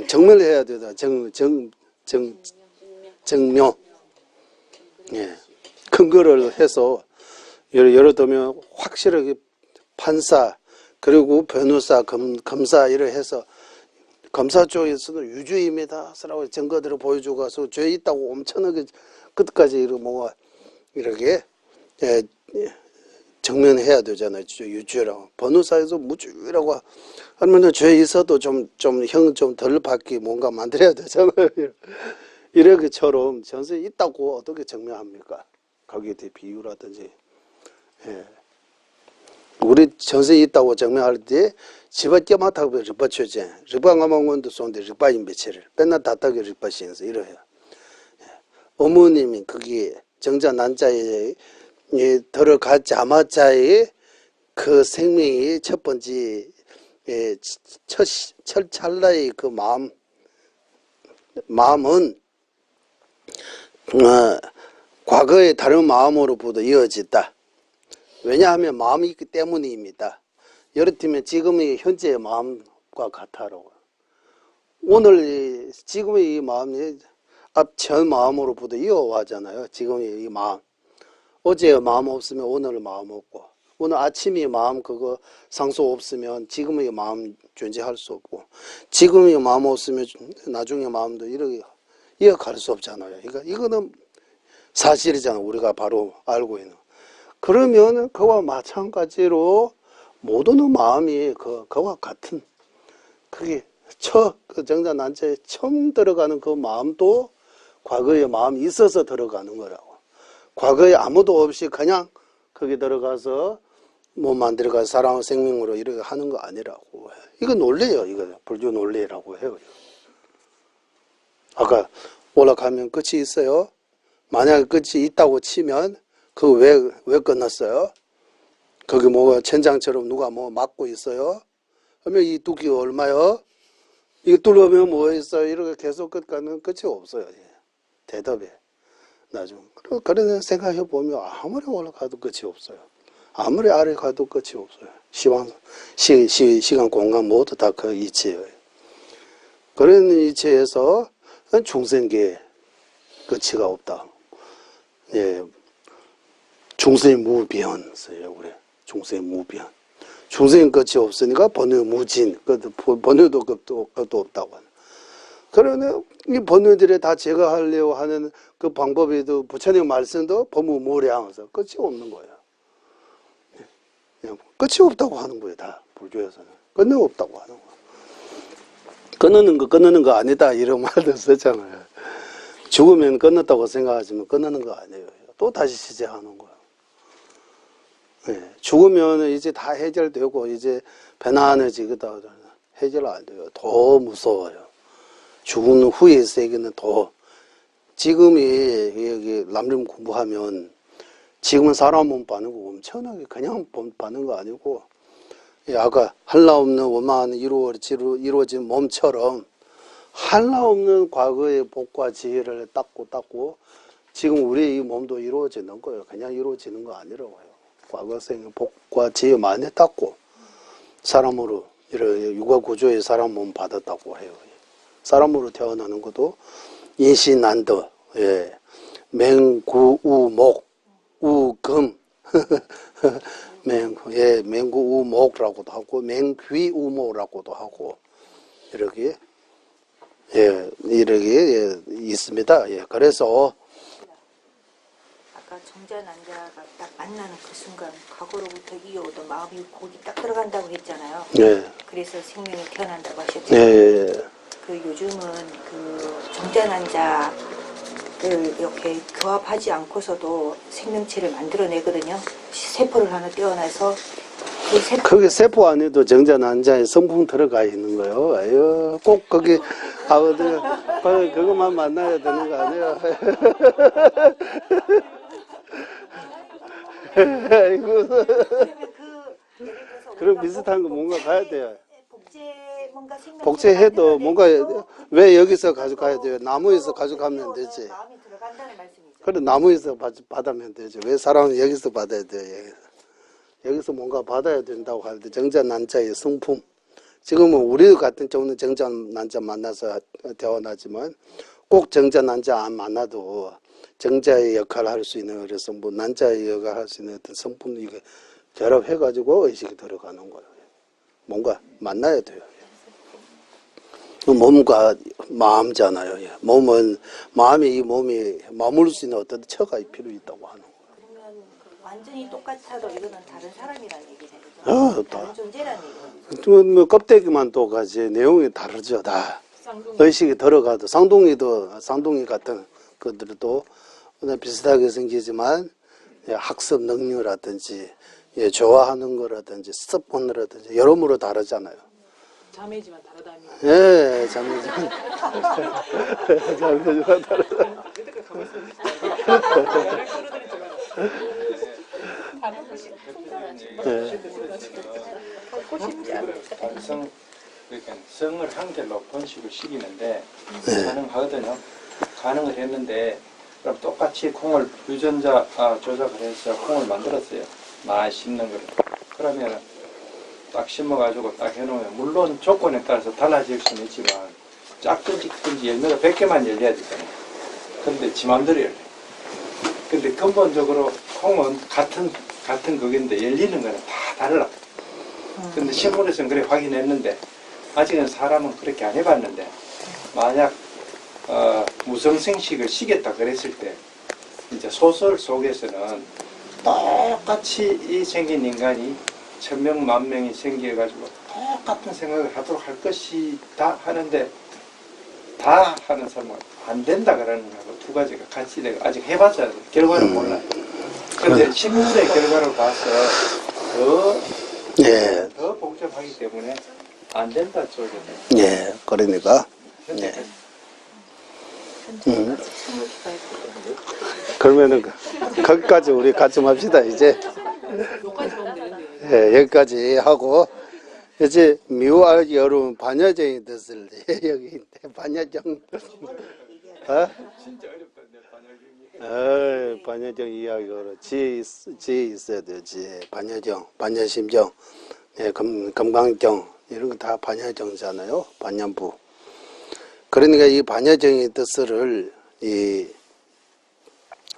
증명해야 되다. 증명. 예. 근거를 해서 예를 들면 확실하게 판사 그리고 변호사, 검사 이래 해서 검사 쪽에서는 유죄입니다. 라고 증거들을 보여주고 가서 죄 있다고 엄청나게 끝까지 이렇게 증명해야 되잖아요. 유죄라고. 변호사에서 무죄라고 하면 죄 있어도 좀 형 좀 덜 받기 뭔가 만들어야 되잖아요. 이렇게처럼 전세 있다고 어떻게 증명합니까? 거기에 대해 비유라든지. 예. 우리 전세 있다고 증명할 때 집어 껴마타고 르바쳐제 르바가망원도 손데 르바인 배치를 맨나 다타게 르바시면서 이래요. 어머님이 거기 정자 난자에 들어가자마자의 그 생명이 첫 번째 첫 찰나의 그 마음은 과거의 다른 마음으로부터 이어졌다. 왜냐하면 마음이 있기 때문입니다. 예를 지금의 현재의 마음과 같아라고. 오늘 지금의 이 마음이 전 마음으로부터 이어와잖아요. 지금의 이 마음. 어제의 마음 없으면 오늘의 마음 없고, 오늘 아침의 마음 그거 상소 없으면 지금의 마음 존재할 수 없고, 지금의 마음 없으면 나중의 마음도 이렇게 이어갈 수 없잖아요. 그러니까 이거는 사실이잖아요. 우리가 바로 알고 있는. 그러면 그와 마찬가지로 모든 마음이 그와 같은 그게 그 정자 난자에 처음 들어가는 그 마음도 과거의 마음이 있어서 들어가는 거라고. 과거에 아무도 없이 그냥 거기 들어가서 뭐 만들어가서 사랑의 생명으로 이렇게 하는 거 아니라고. 이거 논리예요. 이거 불교 논리라고 해요. 아까 올라가면 끝이 있어요. 만약에 끝이 있다고 치면 그거 왜 끝났어요? 거기 뭐가 천장처럼 누가 뭐 막고 있어요? 그러면 이 두께가 얼마요? 이거 뚫으면 뭐 있어요? 이렇게 계속 끝가는 끝이 없어요. 대답에. 나중. 그런 생각해 보면 아무리 올라가도 끝이 없어요. 아무리 아래 가도 끝이 없어요. 시간, 공간 모두 다 그 이치예요. 그런 이치에서 중생계에 끝이가 없다. 예. 중생무변 써요. 그래. 중생무변. 중생 끝이 없으니까 번뇌무진. 번뇌도 끝도 없다고 하는. 그러나 이 번뇌들을 다 제거하려고 하는 그 방법에도 부처님 말씀도 법무무량해서 끝이 없는 거예요. 끝이 없다고 하는 거예요. 다 불교에서는 끝내 없다고 하는 거예요. 끊는 거 아니다 이런 말도 썼잖아요. 죽으면 끝났다고 생각하지만 끝나는 거 아니에요. 또 다시 시작하는 거예요. 네. 죽으면 이제 다 해결되고 이제 편안해지거든. 해결 안 돼요. 더 무서워요. 죽은 후의 세계는 더. 지금이 여기 남림 공부하면 지금은 사람 몸 받는 거 엄청나게 그냥 받는 거 아니고 아까 한라 없는 원만 이루어진 몸처럼 한라 없는 과거의 복과 지혜를 닦고 지금 우리 이 몸도 이루어지는 거예요. 그냥 이루어지는 거 아니라고 해요. 과거생의 복과 지혜 많이 닦고 사람으로 이런 육아 구조의 사람 몸 받았다고 해요. 사람으로 태어나는 것도 인신난더, 예. 맹구우목, 우금, 맹구우목라고도 하고, 맹귀우모라고도 하고, 이렇게, 있습니다. 예. 그래서, 아까 정자난자가 딱 만나는 그 순간 과거로부터 이어오던 마음이 거기 딱 들어간다고 했잖아요. 예. 그래서 생명이 태어난다고 하셨죠. 예. 그 요즘은 그 정자난자를 이렇게 교합하지 않고서도 생명체를 만들어내거든요. 세포를 하나 떼어내서 그 세포. 거기 세포 안에도 정자난자의 성분 들어가 있는 거예요. 아유, 꼭 거기, 그것만 만나야 되는 거 아니에요? 그럼 비슷한 거 뭔가 가야 돼요. 복제해도 뭔가 왜 여기서 가져가야 돼요? 나무에서 가져가면 되지. 그래 나무에서 받으면 되지. 왜 사람은 여기서 받아야 돼요? 여기서 뭔가 받아야 된다고 할 때 정자난자의 성품. 지금은 우리 같은 경우는 정자난자 만나서 태어나지만 꼭 정자난자 안 만나도 정자의 역할을 할 수 있는 그래서 뭐 난자의 역할을 할 수 있는 어떤 성품을 이게 결합해가지고 의식이 들어가는 거예요. 뭔가 만나야 돼요. 몸과 마음잖아요. 몸은 마음이 이 몸이 머물 수 있는 어떤 처가 필요 있다고 하는 거예요. 그러면 완전히 똑같아도 이거는 다른 사람이라는 얘기네요. 다른 존재라는 얘기예요. 뭐 껍데기만 똑같이 내용이 다르죠. 다 의식이 들어가도 쌍둥이 같은 것들도 비슷하게 생기지만 학습 능력이라든지 좋아하는 거라든지 습관이라든지 여러모로 다르잖아요. 자매지만 다르다니. 예, 자매지만 다르다. 성을 한결로 번식을 시키는데 가능하거든요. 가능을 했는데 그럼 똑같이 콩을 유전자 조작을 해서 콩을 만들었어요. 많이 심는 거를. 그러면 딱 심어가지고 딱 해놓으면 물론 조건에 따라서 달라질 수는 있지만 작든지 크든지 열매가 100개만 열려야 되잖아요. 근데 지 맘대로 열려요. 근데 근본적으로 콩은 같은 거긴데 열리는 거는 다 달라. 근데 식물에서는 그래 확인했는데 아직은 사람은 그렇게 안 해봤는데 만약 무성생식을 시겠다 그랬을 때 이제 소설 속에서는 똑같이 이 생긴 인간이 1000명, 10,000명이 생겨가지고 똑같은 생각을 하도록 할 것이다 하는데 다 하는 사람은 안 된다 그러는 거하고 두 가지가 같이 되고 아직 해봤자 결과는 몰라요. 그런데 식물의 결과를 봐서 더 복잡하기 때문에 안 된다 쪽에서. 예, 그러니까. 예. 그러면은 거기까지 우리 같이 합시다 이제. 여기까지 보면 되는데. 예, 여기까지 하고 이제 묘할 여름 반야정이 됐을 때 여기 있네 반야정. 진짜 어렵던데 반야경이. 반야정 이야기로 지혜 있어야 돼요. 지혜, 반야정, 반야심정, 예, 금강정 이런 거 다 반야정이잖아요. 반야부. 그러니까 이 반야정의 뜻을 이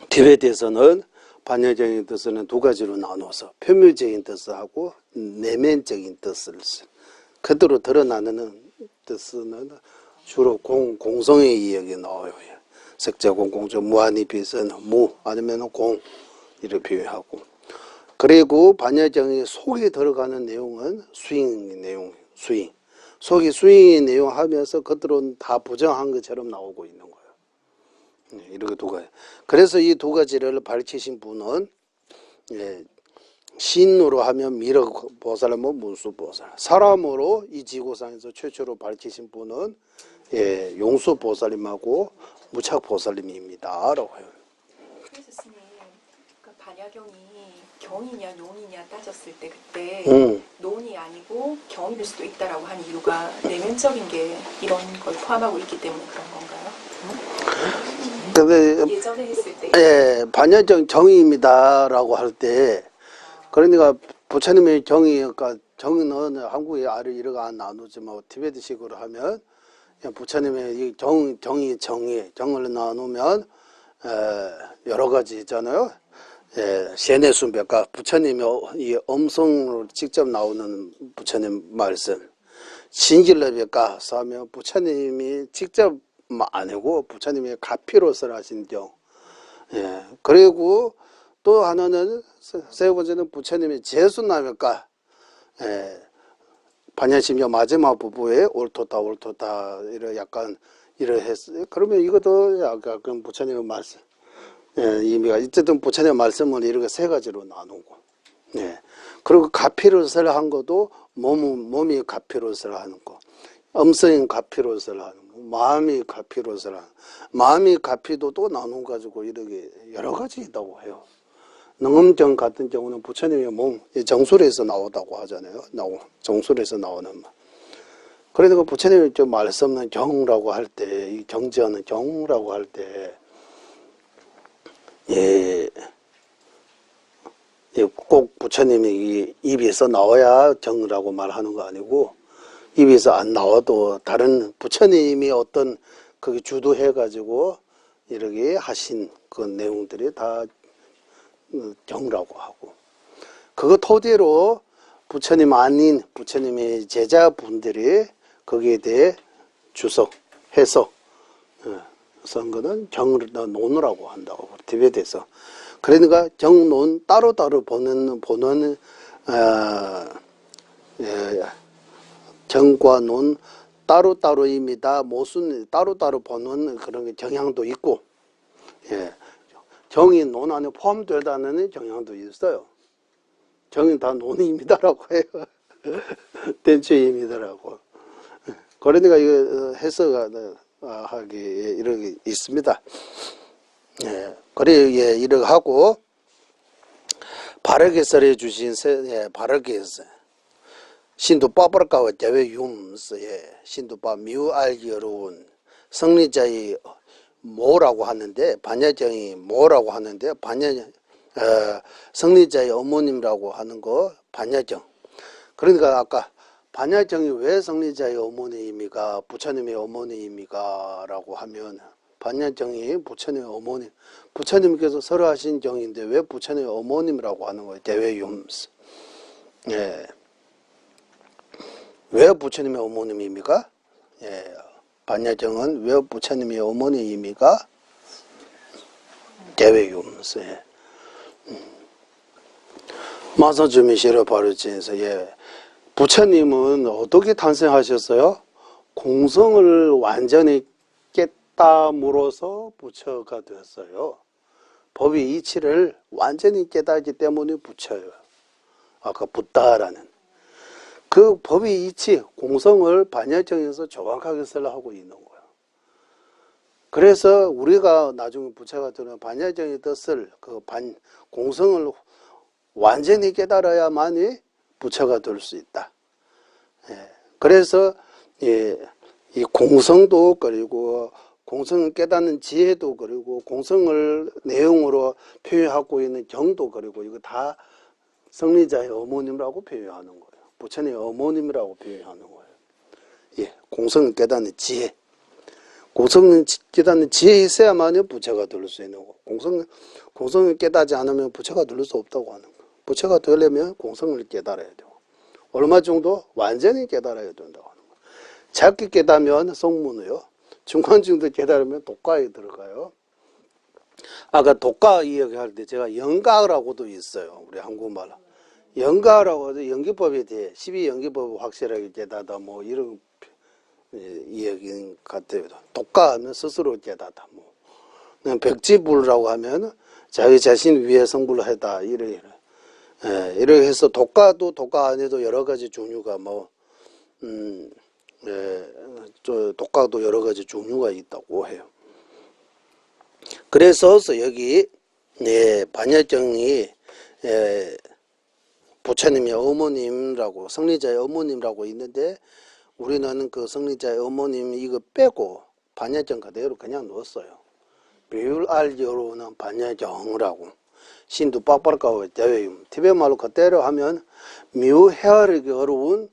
티베트에서는 반야적인 뜻은 두 가지로 나눠서 표면적인 뜻하고 내면적인 뜻을 그대로 드러나는 뜻은 주로 공성의 이야기 나와요. 색자공, 공적, 무한히 비슷한 무 아니면 공 이렇게 표현하고, 그리고 반야정의 속에 들어가는 내용은 수잉 내용, 수잉 속이 수잉의 내용 하면서 그들은 다 부정한 것처럼 나오고 있는 거예요. 이렇게 두 가지. 그래서 이 두 가지를 밝히신 분은 신으로 하면 미륵 보살이면 문수 보살, 사람으로 이 지구상에서 최초로 밝히신 분은 용수 보살님하고 무착 보살님입니다라고 해요. 그래서 스님, 그 반야경이 경이냐 논이냐 따졌을 때 그때 논이 아니고 경일 수도 있다라고 한 이유가 내면적인 게 이런 걸 포함하고 있기 때문에 그런 건가요? 근데 예전에 했을 때 반야정 정의입니다라고 할 때, 그러니까 부처님의 정의가, 정의는 한국에 아래 이렇게 안 나누지만 티베트식으로 하면 부처님의 이 정을 나누면 여러 가지 있잖아요. 세뇌순배가 부처님의 이 음성으로 직접 나오는 부처님 말씀, 신길레배가 하면 부처님이 직접 아니고 부처님의 가피로서 하신 경. 그리고 또 하나는 세 번째는 부처님의 제수나면가, 반야심경 마지막 부부에 옳도다 이래 약간 이래 했어요. 그러면 이것도 약간 부처님의 말씀, 의미가 어쨌든 부처님의 말씀을 이렇게 세 가지로 나누고, 그리고 가피로설 한 것도 몸이 가피로설 하는 거, 음성인 가피로설 하는 거, 마음이 가피로설 하는 거, 마음이 가피도 또 나눠 가지고 이렇게 여러 가지 있다고 해요. 능엄정 같은 경우는 부처님의 몸, 정술에서 나오다고 하잖아요. 정술에서 나오는 말. 그러니까 부처님이 좀 말씀은 정라고 할 때, 이 정지하는 정라고 할 때, 꼭 부처님이 입에서 나와야 정라고 말하는 거 아니고, 입에서 안 나와도 다른 부처님이 어떤 그게 주도해가지고 이렇게 하신 그 내용들이 다 정라고 하고, 그거 토대로 부처님 아닌 부처님의 제자분들이 거기에 대해 주석, 해석, 쓴 거는 정론이라고 한다고, 티베트에서. 그러니까 정론 따로따로 보는 정과 논 따로따로입니다. 모순 따로따로 보는 그런 경향도 있고, 정이 논 안에 포함되다는 경향도 있어요. 정이 다 논입니다라고 해요. 된추입니다라고. 그러니까 이거 해석하기 이렇게 있습니다. 그래 이렇게 하고 바르게 설해 주신 바르게 신도 빠버까와 대외 윰스에 신도빠 미우 알기 어려운 성리자의 뭐라고 하는데, 반야정이 뭐라고 하는데, 성리자의 어머님이라고 하는 거 반야정. 그러니까 아까 반야정이 왜 성리자의 어머니입니까, 부처님의 어머니입니까 라고 하면, 반야정이 부처님의 어머님, 부처님께서 설하신 정인데 왜 부처님의 어머님이라고 하는 거예요. 대외윰스. 왜 부처님의 어머님입니까? 반야정은 왜 부처님의 어머니입니까? 대외윰스에 마사주미시로 바르지에서 부처님은 어떻게 탄생하셨어요? 공성을 완전히 깨달음으로써 부처가 되었어요. 법의 이치를 완전히 깨닫기 때문에 부처예요. 아까 붓다라는 그 법의 이치, 공성을 반야정에서 정확하게 설하고 있는 거예요. 그래서 우리가 나중에 부처가 되는 반야정의 뜻을, 공성을 완전히 깨달아야만이 부처가 될 수 있다. 그래서 이 공성도, 그리고 공성을 깨닫는 지혜도, 그리고 공성을 내용으로 표현하고 있는 정도, 그리고 이거 다 성리자의 어머님이라고 표현하는 거예요. 부처님의 어머님이라고 표현하는 거예요. 공성을 깨닫는 지혜. 공성을 깨닫는 지혜 있어야만 부처가 될 수 있는 거고, 공성을 깨닫지 않으면 부처가 될 수 없다고 하는 거예요. 부처가 되려면 공성을 깨달아야 되고, 얼마 정도? 완전히 깨달아야 된다고 하는 거예요. 작게 깨달으면 성문이요. 중간 정도 깨달으면 독가에 들어가요. 아까 독가 이야기할 때 제가 영가라고도 있어요. 우리 한국말로. 영가라고 연기법에 대해 12연기법을 확실하게 깨닫다 뭐 이런 이야기 같아요. 독가하면 스스로 깨닫다 뭐. 백지불라고 하면 자기 자신 위에 성불을 했다 이렇게 해서 독가도 독가 안에도 여러 가지 종류가 뭐 독가도 여러 가지 종류가 있다고 해요. 그래서 여기 반야정이 부처님의 어머님이라고 성리자의 어머님이라고 있는데 우리는 그 성리자의 어머님 이거 빼고 반야정 그대로 그냥 넣었어요. 비율알여로는 반야정이라고 신도 빡빡하고 대외 티베트 말로 그대로 하면 묘해하기 어려운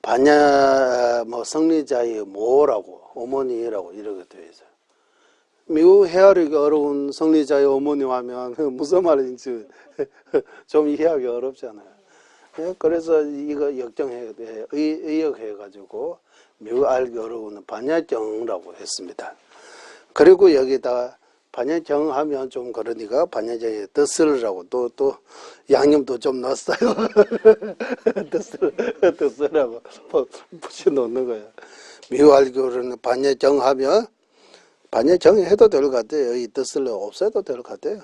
반야 뭐 성리자의 모라고 어머니라고 이렇게 되어 있어요. 묘해하기 어려운 성리자의 어머님 하면 무슨 말인지 좀 이해하기 어렵잖아요. 그래서 이거 역정해 의역해 가지고 묘알기 어려운 반야정이라고 했습니다. 그리고 여기다 반야정 하면 좀 그러니까 반야정에 뜻을라고 또 양념도 좀 넣었어요. 뜻을하고 붙여 놓는 거예요. 묘알기 어려운 반야정 하면 반야정 해도 될 것 같아요. 이 뜻을 없애도 될 것 같아요.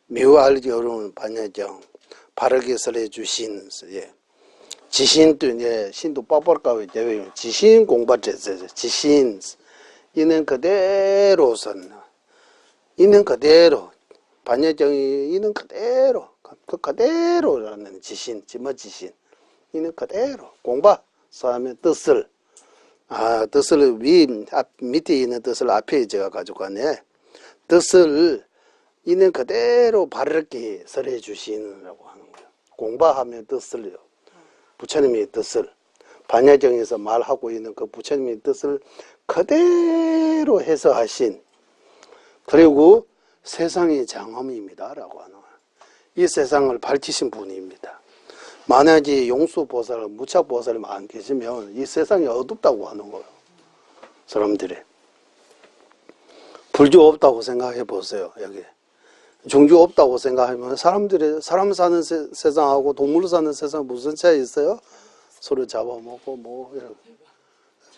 묘알기 어려운 반야정 바르게 설해 주신 지신도 신도 빡빡하고 지신 공부했어요. 지신 있는 그대로선 있는 그대로 반야정이 있는 그대로 그 그대로라는 지신 지신 있는 그대로 공부서 하면 뜻을 뜻을 밑에 있는 뜻을 앞에 제가 가지고 가네. 뜻을 있는 그대로 바르게 설해 주시느라고 하는 거예요. 공부하면 뜻을요. 부처님의 뜻을 반야정에서 말하고 있는 그 부처님의 뜻을 그대로 해석하신 그리고 세상의 장엄입니다라고 하는 거예요. 이 세상을 밝히신 분입니다. 만약에 용수보살, 무착보살이 안 계시면 이 세상이 어둡다고 하는 거예요. 사람들이. 불교 없다고 생각해 보세요. 여기. 종교 없다고 생각하면 사람 사는 세상하고 동물 사는 세상 무슨 차이 있어요? 서로 잡아먹고 뭐 이런.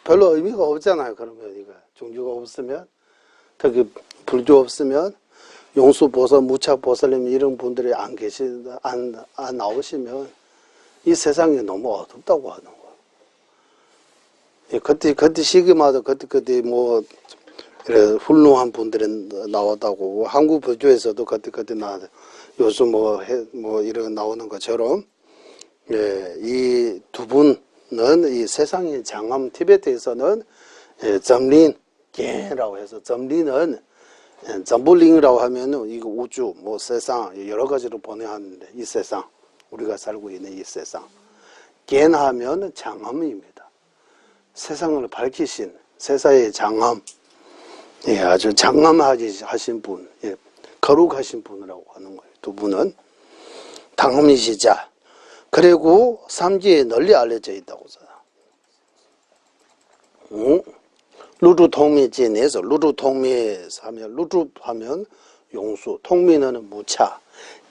별로 의미가 없잖아요. 그러면 이거 종교가 없으면 특히 불교 없으면 용수보살, 무착보살님 이런 분들이 안 나오시면 이 세상이 너무 어둡다고 하는 거예요. 그때 시기마다 그때 뭐 훌륭한 분들이 나왔다고 한국 불교에서도 그때 요즘 뭐 이런 나오는 것처럼 이 두 분은 이 세상의 장엄 티베트에서는 점린계라고 해서 점린은 점불링이라고 하면은 이거 우주 뭐 세상 여러 가지로 보내하는데 이 세상 우리가 살고 있는 이 세상 겐하면 장엄입니다. 세상을 밝히신 세상의 장엄 아주 장엄하신 분 거룩하신 분이라고 하는 거예요. 두 분은 당엄이시자 그리고 삼지에 널리 알려져 있다고 써요. 루루통미 지내서 루루통미에서 하면 루루하면 용수 통미는 무차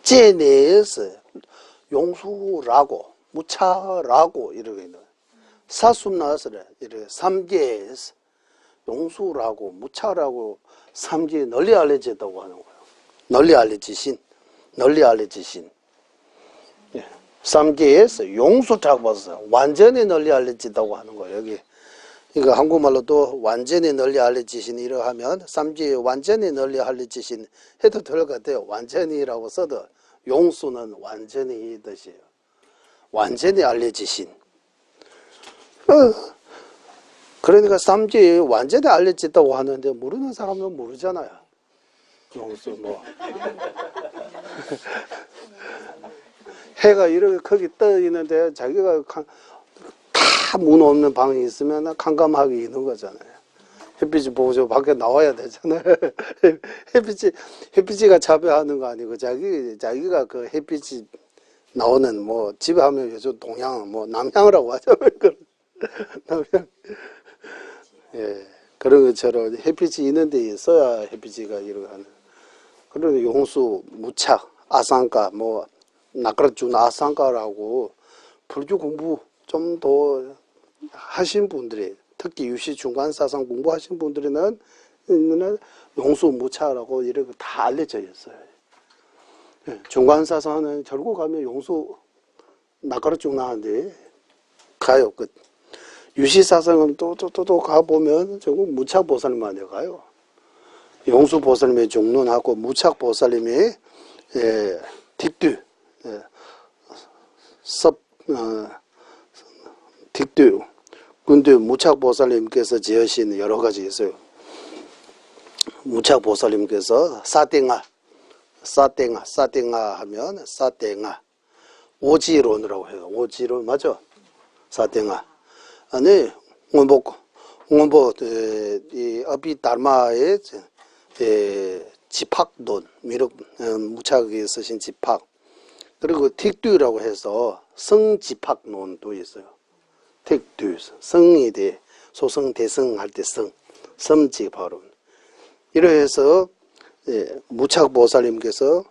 지내에서 용수라고 무차라고 이렇게 사순 나서 이렇게 삼계에서 용수라고 무차라고 삼지에 널리 알려졌다고 하는 거예요. 널리 알려지신 삼계에서 용수라고 해서 완전히 널리 알려졌다고 하는 거예요. 여기 이거 한국말로도 완전히 널리 알려지신 이러 하면 삼지에 완전히 널리 알려지신 해도 될 것 같아요. 완전히라고 써도 용수는 완전히 이 뜻이에요. 완전히 알려지신. 그러니까 삼지에 완전히 알려졌다고 하는데 모르는 사람은 모르잖아요. 용수 뭐. 해가 이렇게 크게 떠 있는데 자기가 다 문 없는 방에 있으면 캄캄하게 있는 거잖아요. 햇빛이 보고 저 밖에 나와야 되잖아요. 햇빛이가 자배하는 거 아니고 자기가 그 햇빛이 나오는 뭐 집에 하면 요즘 동양 뭐 남향이라고 하잖아요. 남향. 예. 그런 것처럼 햇빛이 있는 데 있어야 햇빛이가 이렇게 하는. 그런 용수, 무착, 아상가, 뭐 나카라준 아상가라고 불교 공부 좀 더 하신 분들이, 특히 유시 중간사상 공부하신 분들은 용수, 무착라고 이렇게 다 알려져 있어요. 예. 중간사상은 결국 가면 용수, 나카라준 나는데 가요. 그 유시사상은 또 가보면 결국 무착보살님한테 가요. 용수보살님의 종론하고 무착보살님의 딕두, 딕두. 근데 무착보살님께서 지으신 여러 가지 있어요. 무착보살님께서 사땡아 하면 사땡아. 오지론이라고 해요. 오지론 맞죠? 사땡아. 아니, 이 어비달마의 집학론, 무착에 쓰신 집학. 그리고 틱두라고 해서 성집학론도 있어요. 틱두, 성에 대해 소성, 대성 할 때 성집학론. 이래서 무착보살님께서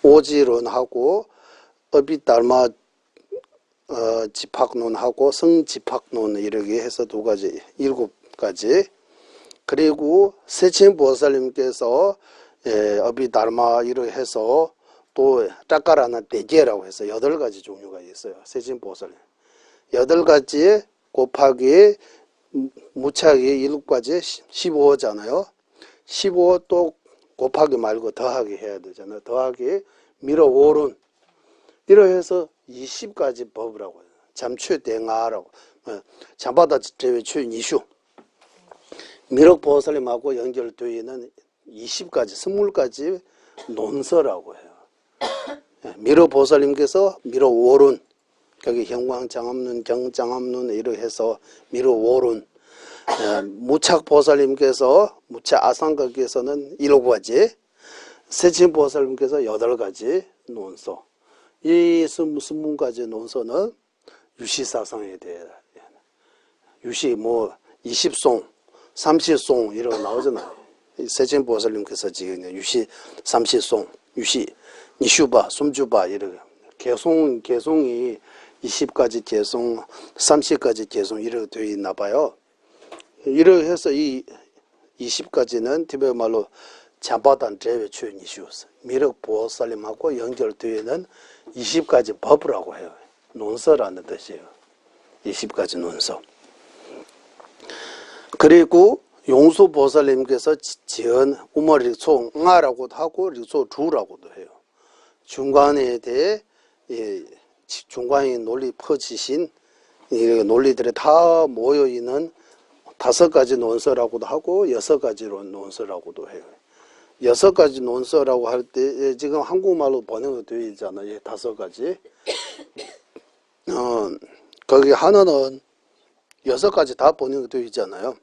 오지론하고 어비달마 집학론하고 성집학론 이렇게 해서 2가지, 7가지. 그리고 세친보살님께서 어비달마 이렇게 해서 또 짝가라나 대제라고 해서 8가지 종류가 있어요. 세친보살님 8가지 곱하기 무착이 7가지 15잖아요. 15 또 곱하기 말고 더하기 해야 되잖아요. 더하기 미러 오론 이렇게 해서 20가지 법이라고 해요. 잠취대nga라고. 잠바다 제외 최니슈. 미륵보살님하고 연결되어 있는 20가지, 20가지 논서라고 해요. 미륵보살님께서 미륵오론, 여기 형광장암론, 경장암론 이렇게 해서 미륵오론. 무착보살님께서, 무착아상가께서는 7가지, 세친보살님께서 8가지 논서. 이 20가지 논서는 유시사상에 대해 유시 뭐 20송, 30송 이런 거 나오잖아요. 세친보살님께서 지금 유시 30송, 유시 니슈바, 숨주바 이런 개송이 20가지 개송, 30가지 개송 이렇게 되어 있나 봐요. 이렇게 해서 이 20가지는 티베트 말로 잠바단 제외 최니슈스 미륵보살님하고 연결되어 있는 20가지 법이라고 해요. 논서라는 뜻이에요. 20가지 논서. 그리고 용수보살님께서 지은 우머릭소응아라고도 하고 릭소주라고도 해요. 중간에 대해 중간에 논리 퍼지신 논리들이 다 모여있는 5가지 논서라고도 하고 6가지 논서라고도 해요. 6가지 논서라고 할 때 지금 한국말로 번역이 되어 있잖아요. 5가지. 거기 하나는 6가지 다 번역이 되어 있잖아요.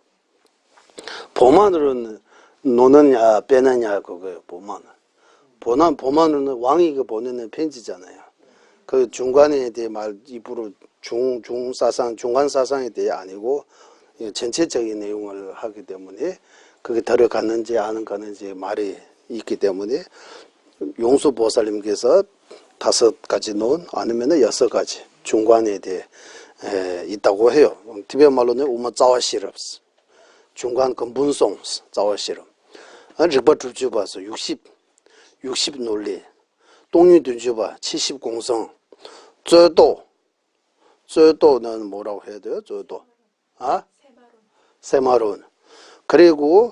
보만으로는 노느냐 빼느냐 그거예요. 보만으로는 왕이 보내는 편지잖아요. 그 중간에 대해 말 입으로 중사상 중간사상에 대해 아니고 전체적인 내용을 하기 때문에 그게 들어갔는지 안 가는지 말이 있기 때문에 용수보살님께서 5가지 논 아니면 6가지 중간에 대해 있다고 해요. 티베트 말로는 우마짜와시럽스 중간 근본송 짜와시럽 르바주주바서 60 논리 동유둔주바 70 공성 쩌도는 뭐라고 해야 돼요? 쩌도 세마론. 그리고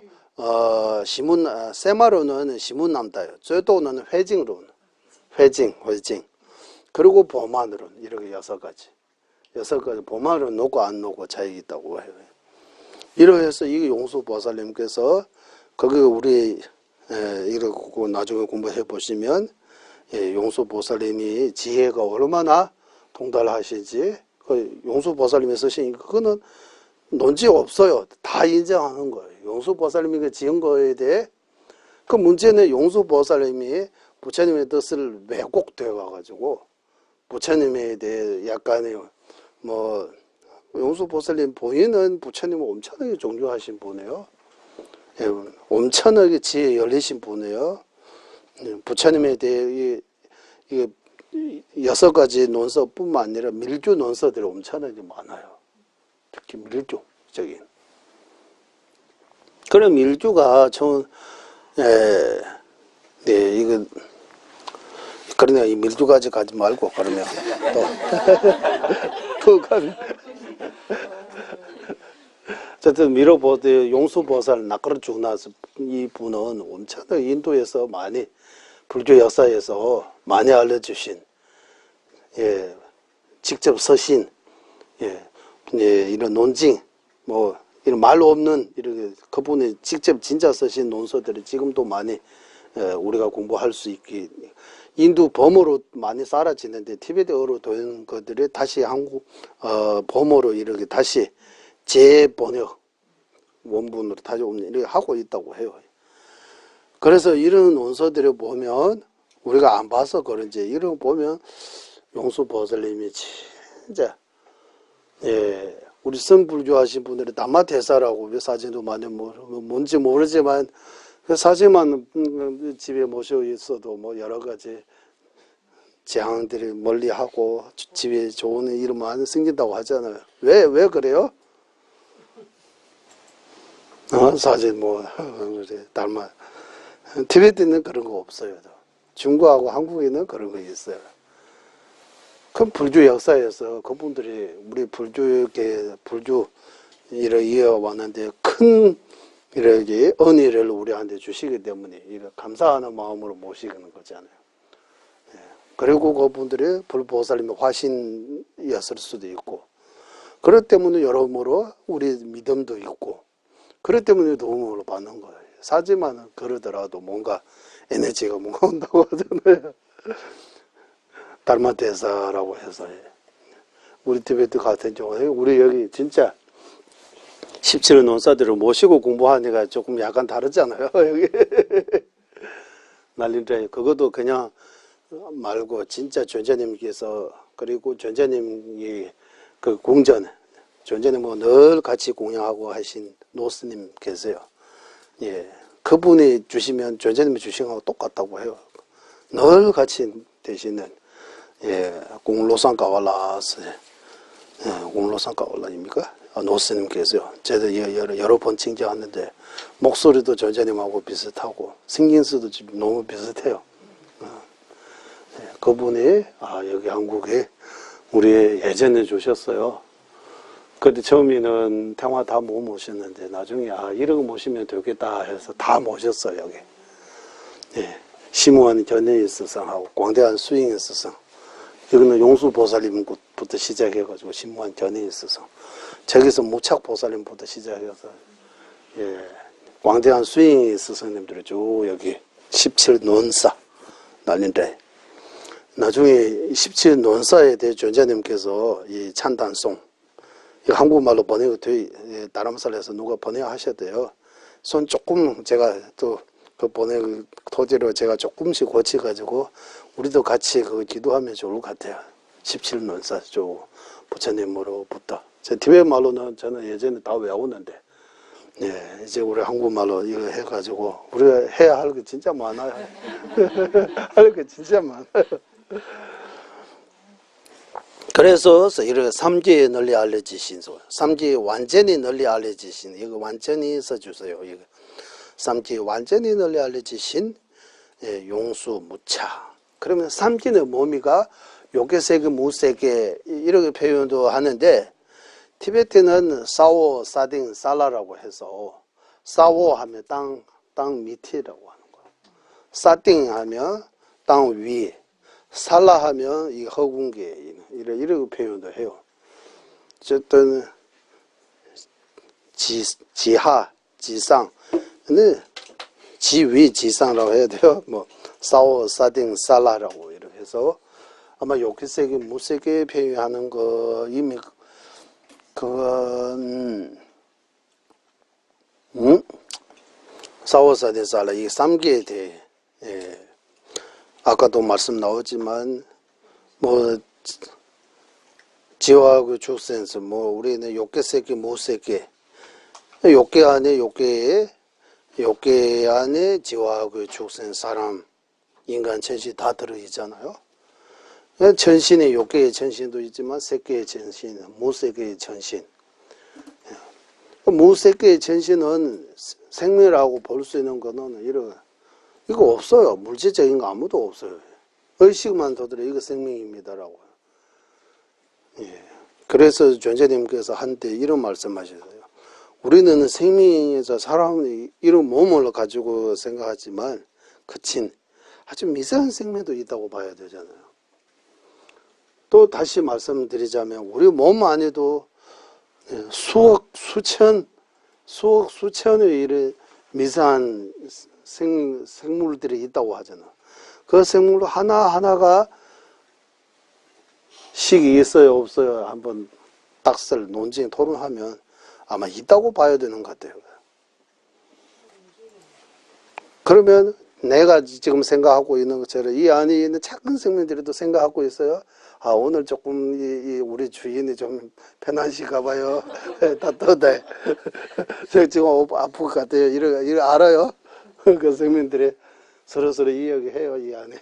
세마론은 시문남다요. 쩌도는 회징론. 회징. 그리고 보만론 이렇게 6가지 보만론 놓고 안 놓고 차이 있다고 해요. 이러해서 이 용수보살님께서 거기 우리 이러고 나중에 공부해 보시면 용수보살님이 지혜가 얼마나 통달하시지. 그 용수보살님이 쓰신 그거는 논지 없어요. 다 인정하는 거예요. 용수보살님이 지은 거에 대해. 그 문제는 용수보살님이 부처님의 뜻을 왜곡되어 가지고 부처님에 대해 약간의 뭐 용수보살님 본인은 부처님을 엄청나게 존경하신 분이에요. 예, 엄청나게 지혜 열리신 분이에요. 부처님에 대해 이게 6가지 논서뿐만 아니라 밀주 논서들이 엄청나게 많아요. 특히 밀주적인. 그럼 밀주가 네, 이거 그러네. 이 밀주까지 가지 말고 그러면 또 가면. 어쨌든 미로보드 용수보살 나카르 나서 이 분은 엄청나게 인도에서 많이 불교 역사에서 많이 알려주신, 예, 직접 서신, 예, 이런 논증, 뭐 이런 말로 없는 이렇게 그분이 직접 진짜 서신 논서들이 지금도 많이 우리가 공부할 수 있게 인도 범어로 많이 사라지는데 티베트어로 된 것들이 다시 한국 범어로 이렇게 다시 재번역 원문으로 다시 이렇게 하고 있다고 해요. 그래서 이런 논서들을 보면 우리가 안 봐서 그런지 이런 거 보면 용수보살님이 진짜 예 우리 선불교 하신 분들이 담마대사라고 사진도 많이 뭔지 모르지만 그 사진만 집에 모셔 있어도 뭐 여러 가지 재앙들이 멀리하고 집에 좋은 일을 많이 생긴다고 하잖아요. 왜 그래요? 사진 뭐 그래 닮아. 티베트는 그런 거 없어요. 중국하고 한국에는 그런 거 있어요. 큰 불교 역사에서 그분들이 우리 불교계 불교 일을 이어왔는데 큰 이렇게 은혜를 우리한테 주시기 때문에 감사하는 마음으로 모시는 거잖아요. 예. 그리고 그분들이 불보살님의 화신이었을 수도 있고, 그렇기 때문에 여러모로 우리 믿음도 있고, 그렇기 때문에 도움을 받는 거예요. 사지만 그러더라도 뭔가 에너지가 뭔가 온다고 하잖아요. 달마대사라고 해서 우리 티베트 같은 경우에 우리 여기 진짜 17의 논사들을 모시고 공부하니까 조금 약간 다르잖아요. 여기 난린데 그것도 그냥 말고 진짜 존재님께서 그리고 존재님이 그 궁전 존재님과 늘 같이 공양하고 하신 노스님 계세요. 예, 그분이 주시면 존재님이 주신 거하고 똑같다고 해요. 늘 같이 되시는 예, 공로상 가왈라스 공로상 가왈라입니까? 노스님 계세요. 저도 여러 번 칭찬하는데 목소리도 존재님하고 비슷하고 생긴수도 너무 비슷해요. 예, 그분이 여기 한국에 우리 예전에 주셨어요. 그때 처음에는 태화 다 못 모셨는데 나중에 이런 거 모시면 되겠다 해서 다 모셨어요. 여기. 예, 심우한 견해의 스승하고 광대한 수행의 스승. 여기는 용수보살님부터 시작해가지고 심우한 견해의 스승. 저기서 무착보살님부터 시작해서 예, 광대한 수행의 스승님들이 쭉 여기 17논사 날린데 나중에 17논사에 대해 존재님께서 이 찬단송 한국말로 번역이 다른 살에서 누가 번역하셔야 돼요. 손 조금 제가 또 그 번역 토지로 제가 조금씩 고쳐가지고 우리도 같이 그 기도하면 좋을 것 같아요. 17논사 쪽 부처님으로부터. 제 티베트 말로는 저는 예전에 다 외우는데 예, 이제 우리 한국말로 이거 해가지고 우리가 해야 할 거 진짜 많아요. 할 거 진짜 많아요. 그래서 이렇게 삼지에 널리 알려지신 삼지에 완전히 널리 알려지신 이거 완전히 써주세요. 이거 삼지에 완전히 널리 알려지신 예, 용수 무차. 그러면 삼지는 몸이가 요괴세계 무세계 이렇게 표현도 하는데 티베트는 사오 사딩 살라라고 해서 사오 하면 땅 밑이라고 하는 거예요. 사딩 하면 땅 위. 살라 하면 이 허공계 이런 표현도 해요. 어쨌든 지하, 지상, 근데 지위, 지상이라고 해야 돼요. 뭐 사오, 사딩, 살라라고 이렇게 해서 아마 요괴세계, 무세계 표현하는 거 이미 그건 사오사대살라 이 3개에 대해 아까도 말씀 나오지만 뭐 지화하고 축생에서 뭐 우리는 욕계 새끼 못 새끼 욕계 안에 욕계 안에 지화하고 축생 사람 인간 천신 다 들어있잖아요. 천신의 욕계의 천신도 있지만 새끼의 천신, 무새끼의 천신. 무새끼의 천신은 생명이라고 볼 수 있는 거는 이거 없어요. 물질적인 거 아무도 없어요. 의식만 더들어 이거 생명입니다라고. 예. 그래서 존재님께서 한때 이런 말씀하셨어요. 우리는 생명에서 사람이 이런 몸을 가지고 생각하지만 그친 아주 미세한 생명도 있다고 봐야 되잖아요. 또 다시 말씀드리자면 우리 몸 안에도 수억 수천의 이런 미세한 생물들이 있다고 하잖아. 그 생물 하나하나가 식이 있어요 없어요 한번 딱설 논쟁 토론하면 아마 있다고 봐야 되는 것 같아요. 그러면 내가 지금 생각하고 있는 것처럼 이 안에 있는 작은 생명들도 생각하고 있어요. 아 오늘 조금 우리 주인이 좀 편하신가 봐요. 다 떠대. 저 지금 아플 것 같아요. 이거 알아요? 그 생명들이 서로 이야기해요 이 안에.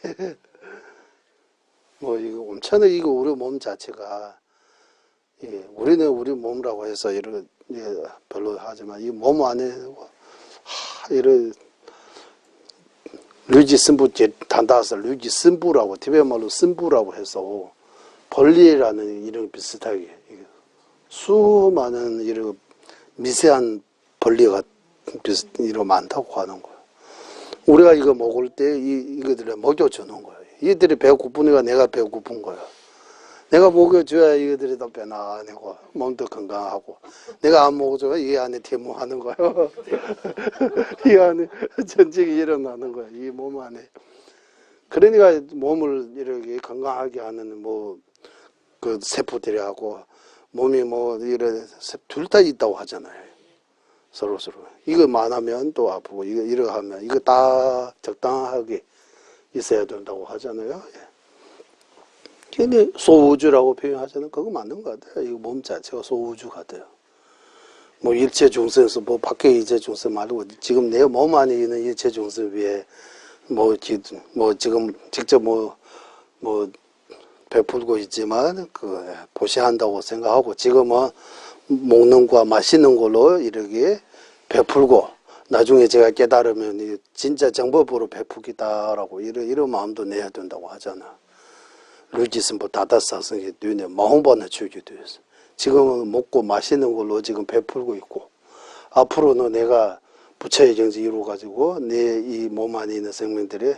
뭐 이거 엄청나게 이거 우리 몸 자체가 우리는 우리 몸이라고 해서 이런 별로 하지만 이 몸 안에 이런 류지 쓴부 단다서 류지 쓴부라고 티베트 말로 쓴부라고 해서 벌리라는 이름 비슷하게 수많은 이런 미세한 벌리가 이런 많다고 하는 거예요. 우리가 이거 먹을 때 이거들을 먹여주는 거예요. 이들이 배고프니까 내가 배고픈 거야. 내가 먹여줘야 이들이 더 편안하고 몸도 건강하고 내가 안 먹어줘야 이 안에 태무하는 거예요. 이 안에 전쟁이 일어나는 거야. 이 몸 안에. 그러니까 몸을 이렇게 건강하게 하는 그 세포들이하고 몸이 이런 둘 다 있다고 하잖아요. 서로. 이거만 하면 또 아프고 이거 하면 이거 다 적당하게 있어야 된다고 하잖아요. 근데 소우주라고 표현하잖아요. 그거 맞는 것 같아요. 이거 몸 자체가 소우주 같아요. 일체 중생에서 밖에 일체 중생 말고 지금 내 몸 안에 있는 일체 중생 위에 지금 직접 베풀고 있지만 보시한다고 생각하고 지금은 먹는 거 마시는 걸로 이렇게 베풀고 나중에 제가 깨달으면 진짜 정법으로 베푸기다라고 이런 마음도 내야 된다고 하잖아. 루지스뭐 다다사성이 눈에 마음반을 주기도 했어. 지금은 먹고 마시는 걸로 지금 베풀고 있고 앞으로는 내가 부처의 정지 이루어가지고 내 이 몸 안에 있는 생명들이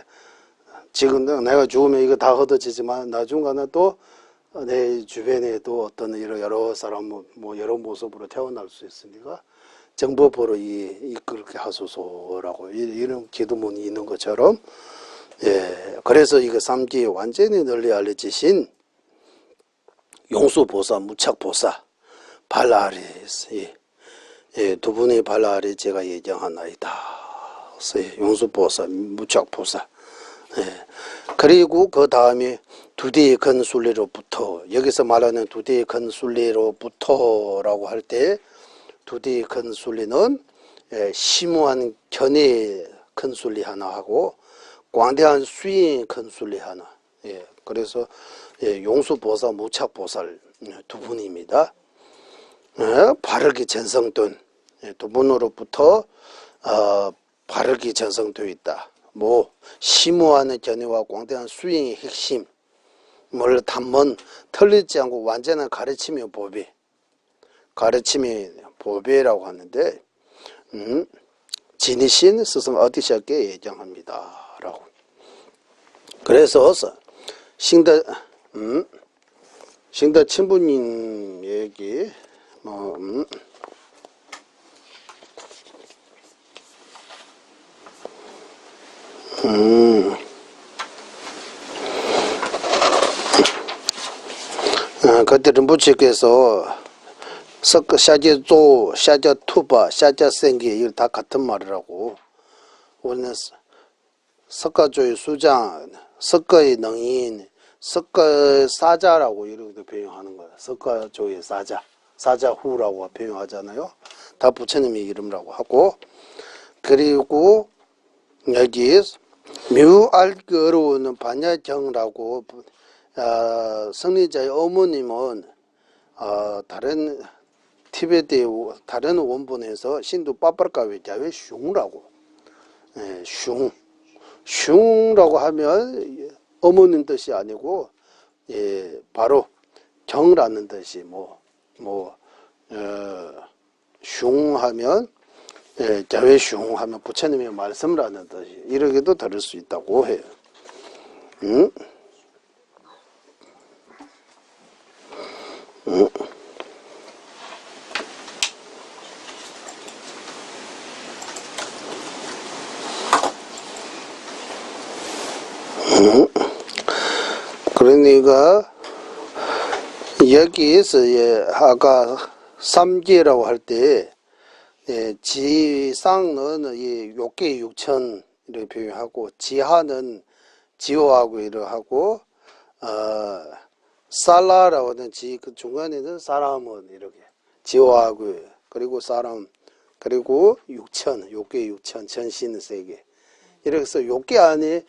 지금 내가 죽으면 이거 다 걷어지지만 나중간에 또 내 주변에도 어떤 여러 사람 여러 모습으로 태어날 수 있으니까 정법으로 그렇게 하소서라고 이런 기도문이 있는 것처럼 그래서 이거 삼기에 완전히 널리 알려지신 용수보사, 무착보사, 발라리스 두 분의 발라리 제가 예정하나이다. 용수보사, 무착보사. 그리고 그 다음에 두대의 큰 순리로부터 여기서 말하는 두대의 큰 순리로부터라고 할 때 두대의 큰 순리는 심오한 견해의 큰 순리 하나 하고 광대한 수행의 큰 순리 하나. 그래서 용수보사, 무착보살 두 분입니다. 바르게 전성된 두 분으로부터 바르게 전성되어 있다. 심오한 견해와 광대한 수행의 핵심을 담은 틀리지 않고 완전한 가르침의 법이 가르침의 법이라고 하는데 진이신 스승 어디셨게 예정합니다. 라고. 그래서 싱다 친부님 얘기 그때 rinpoche께서 석가 샤제조, 샤자투바, 샤자생기 이거 다 같은 말이라고. 우리는 석가조의 수장, 석가의 능인, 석가의 사자라고 이렇게 표현하는 거예요. 석가조의 사자, 사자후라고 표현하잖아요. 다 부처님의 이름이라고 하고, 그리고 여기 묘알기 어려운 반야경라고 성리자의 어머님은 다른 티베트의 다른 원본에서 신도 빠빠르카웨 자웨 슝라고, 슝라고 하면 어머님 뜻이 아니고 바로 경라는 뜻이 슝하면 자외 슝하면 부처님의 말씀이라는 뜻이 이렇게도 들을 수 있다고 해요. 그러니까 여기에서 아까 삼계라고 할 때 지상은 이 욕계 육천 이렇게 표현하고 지하는 지호하고 이러하고 살라라고 하는 그 중간에는 사람은 이렇게 지호하고 그리고 사람 그리고 육천 욕계 육천 전신 세계 이렇게 해서 욕계 안에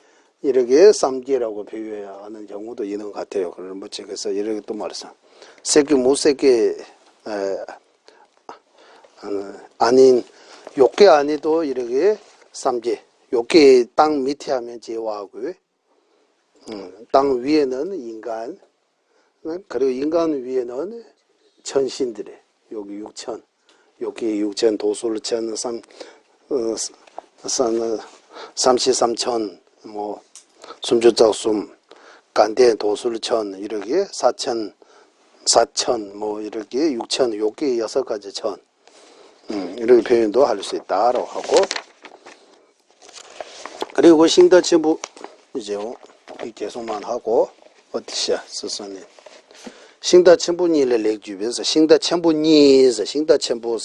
이렇게 삼계라고 표현하는 경우도 있는 것 같아요. 그래서 이렇게 또 말해서 세계 무세계 아닌 욕계 안에도 이렇게 삼계 욕계 땅 밑에 하면 제화하고 땅 위에는 인간 그리고 인간 위에는 천신들의 여기 육천 욕계 육천 도술천 삼시삼천 숨주작숨 간대 도술천 이렇게 사천 이렇게 육천 욕계 6가지 천 이렇게 표현도 할 수 있다라고 하고 그리고 싱다천부 이제 계속만 하고 어디시야 스스님 싱다천부니를 렉주변에서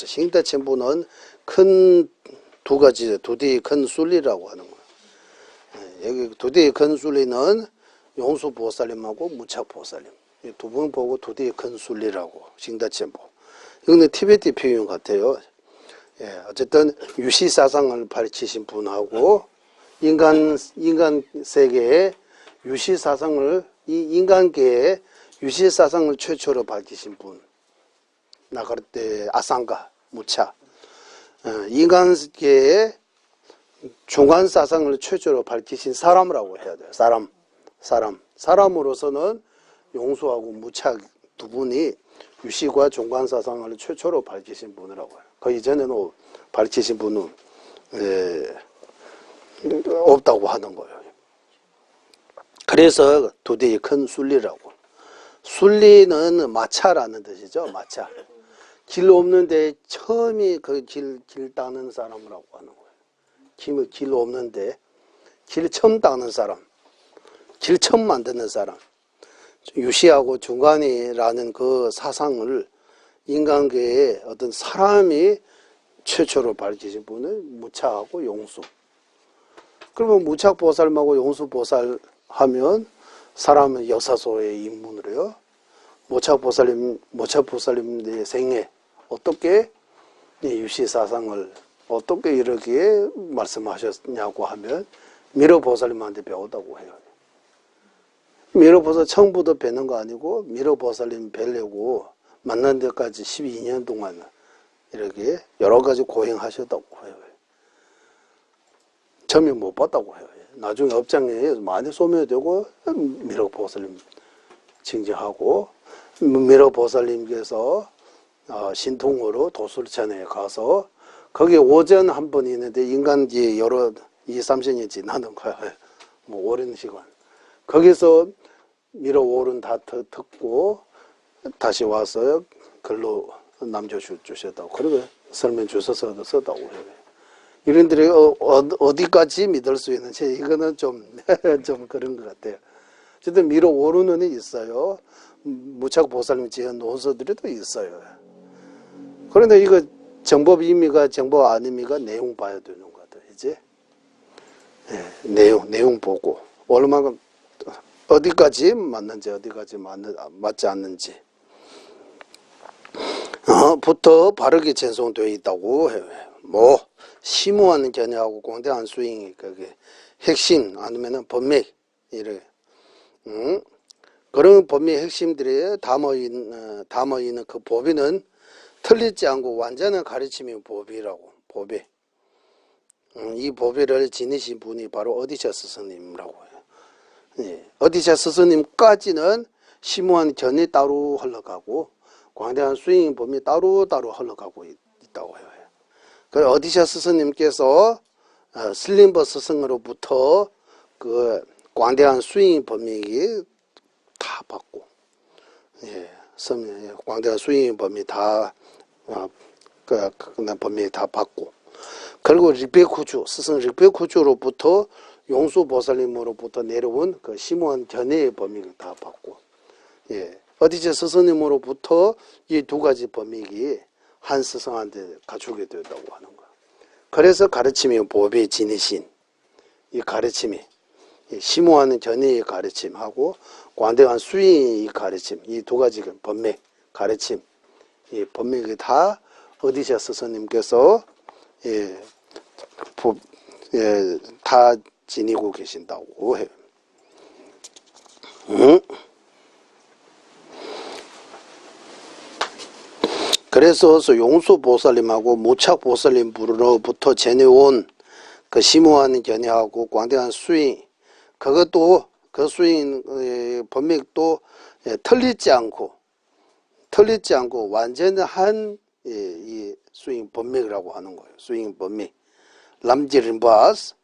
싱다천부는 큰 두 가지 두 대의 큰 순리라고 하는 거예요. 여기 두 대의 큰 순리는 용수보살님하고 무착보살님 두 분 보고 두 대의 큰 순리라고 싱다천부. 이거는 티베트 표현 같아요. 어쨌든 유시사상을 가르치신 분하고 인간 세계에 유시사상을 이 인간계에 유시사상을 최초로 밝히신 분 나갈 때 아상가 무차 인간계에 중간사상을 최초로 밝히신 사람이라고 해야 돼요. 사람으로서는 용수하고 무착 두 분이 유시과 중간사상을 최초로 밝히신 분이라고 해요. 그 이전에는 밝히신 분은 없다고 하는 거예요. 그래서 두 대의 큰 순리라고. 순리는 마차라는 뜻이죠. 마차. 길 없는데 처음이 그 길 닦는 사람이라고 하는 거예요. 길 없는데 길 처음 닦는 사람. 길 처음 만드는 사람. 유시하고 중간이라는 그 사상을 인간계에 어떤 사람이 최초로 밝히신 분은 무착하고 용수. 그러면 무착보살하고 용수보살 하면 사람은 역사소의 인문으로요. 무착보살님의 생애 어떻게 유시사상을 어떻게 이렇게 말씀하셨냐고 하면 미러보살님한테 배웠다고 해요. 미러보살 처음부터 뵈는 거 아니고 미러보살님 뵈려고 만난 데까지 12년 동안 이렇게 여러 가지 고행하셨다고 해요. 처음에 못 봤다고 해요. 나중에 업장에 많이 소멸되고 미러보살님 징정하고 미러보살님께서 신통으로 도술천에 가서 거기 오전 한 번 있는데 인간지 여러 20-30년이 지나는 거야. 뭐 오랜 시간. 거기서 미러 오른 다 듣고 다시 와서 글로 남겨주셨다고. 그리고 설명 주셔서 썼다고 해요. 이런들이 어디까지 믿을 수 있는지 이거는 좀 그런 것 같아요. 어쨌든 미러 오르는 이 있어요. 무착보살님 지은 논서들이 또 있어요. 그런데 이거 정법 임의가 정법 아님의가 내용 봐야 되는 거다. 이제 내용 보고 얼마만큼 어디까지 맞는지 어디까지 맞지 않는지 부터 바르게 전송되어 있다고 해요. 뭐 심오한 견해하고 광대한 스윙이 그게 핵심 아니면은 법맥 이래 그런 법맥 핵심들이 담아 있는 그 법의는 틀리지 않고 완전한 가르침이 법이라고 법이 이 법의를 지니신 분이 바로 어디샤 스승님이라고 해요. 예. 어디샤 스승님까지는 심오한 견해 따로 흘러가고 광대한 스윙 법이 따로 흘러가고 있다고 해요. 그 어디샤 스승님께서 슬림버 스승으로부터 그 광대한 스윙 법이 다 받고, 예, 광대한 스윙 법이 다 법이 다 받고, 그리고 릭베쿠주 스승 릭베쿠주로부터 용수보살님으로부터 내려온 그 심오한 견해의 범위를 다 받고, 예, 어디제 스승님으로부터 이 두 가지 범위기 한 스승한테 갖추게 된다고 하는 거야. 그래서 가르침이 법의 지니신 이 가르침이 심오한 견해의 가르침하고 광대한 수행의 가르침 이 두 가지 법맥 가르침 이 법맥이 다 어디샤 스승님께서 다 지니고 계신다고 해요. 그래서 용수보살님하고 무착보살님으로부터 전해온 그 심오한 견해하고 광대한 수행 그것도 그 수행 법맥도 틀리지 않고 완전한 이 수행 법맥이라고 하는 거예요. 수행 법맥 람지린바스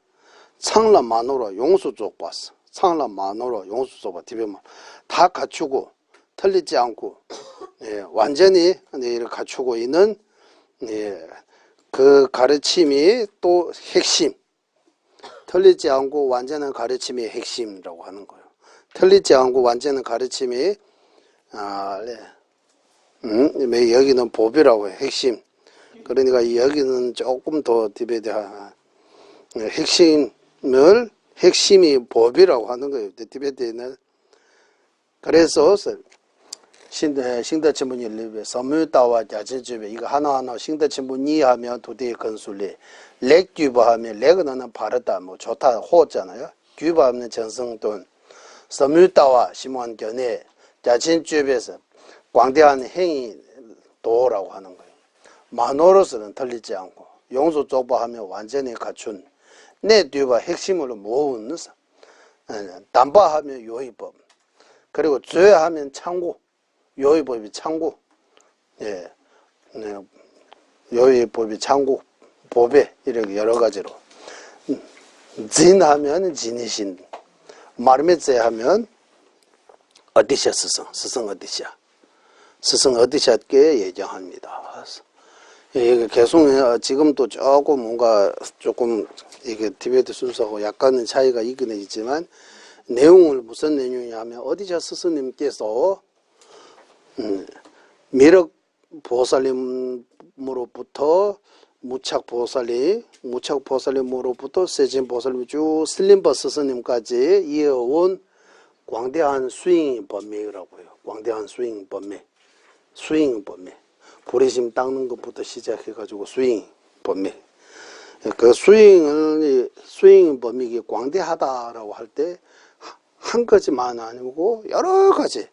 창라마노로 용수족바스 창라마노로 용수족바 디베마 다 갖추고 틀리지 않고 완전히 이를 갖추고 있는 그 가르침이 또 핵심 틀리지 않고 완전한 가르침이 핵심이라고 하는 거예요. 틀리지 않고 완전한 가르침이 여기는 법이라고 해요. 핵심. 그러니까 여기는 조금 더 디베트한 핵심이 법이라고 하는 거예요. 디베트는 그래서 싱다친분이 서무다와 자진주배 이거 하나하나 싱다친분이 하면 도대의 건술리 렉규바 하면 렉은 바르다 뭐 좋다 호잖아요. 규바 하면 전성돈 서무다와 심오한 견해 자진주배에서 광대한 행위 도라고 하는 거예요. 만으로서는 틀리지 않고 용수 쪽바 하면 완전히 갖춘 내 뒤바 핵심으로 모으는 담바하면 요의법 그리고 죄하면 창고 요의법이 창고 요의법이 창고 법에 이렇게 여러 가지로 진하면 진이신 말메제 하면 어디샤 스승 어디샤께 예정합니다. 이게 계속 지금도 조금 이게 디베이트 순서하고 약간은 차이가 있긴 있지만 내용을 무슨 내용이냐면 어디샤 스승님께서 미륵 보살님으로부터 무착보살님으로부터 세진보살님 쭉 슬림버 스승님까지 이어온 광대한 스윙 법맥이라고 해요. 광대한 스윙 법맥. 보리심 닦는 것부터 시작해가지고 스윙 법맥. 그 스윙 법맥이 광대하다라고 할 때 한 가지만 아니고 여러 가지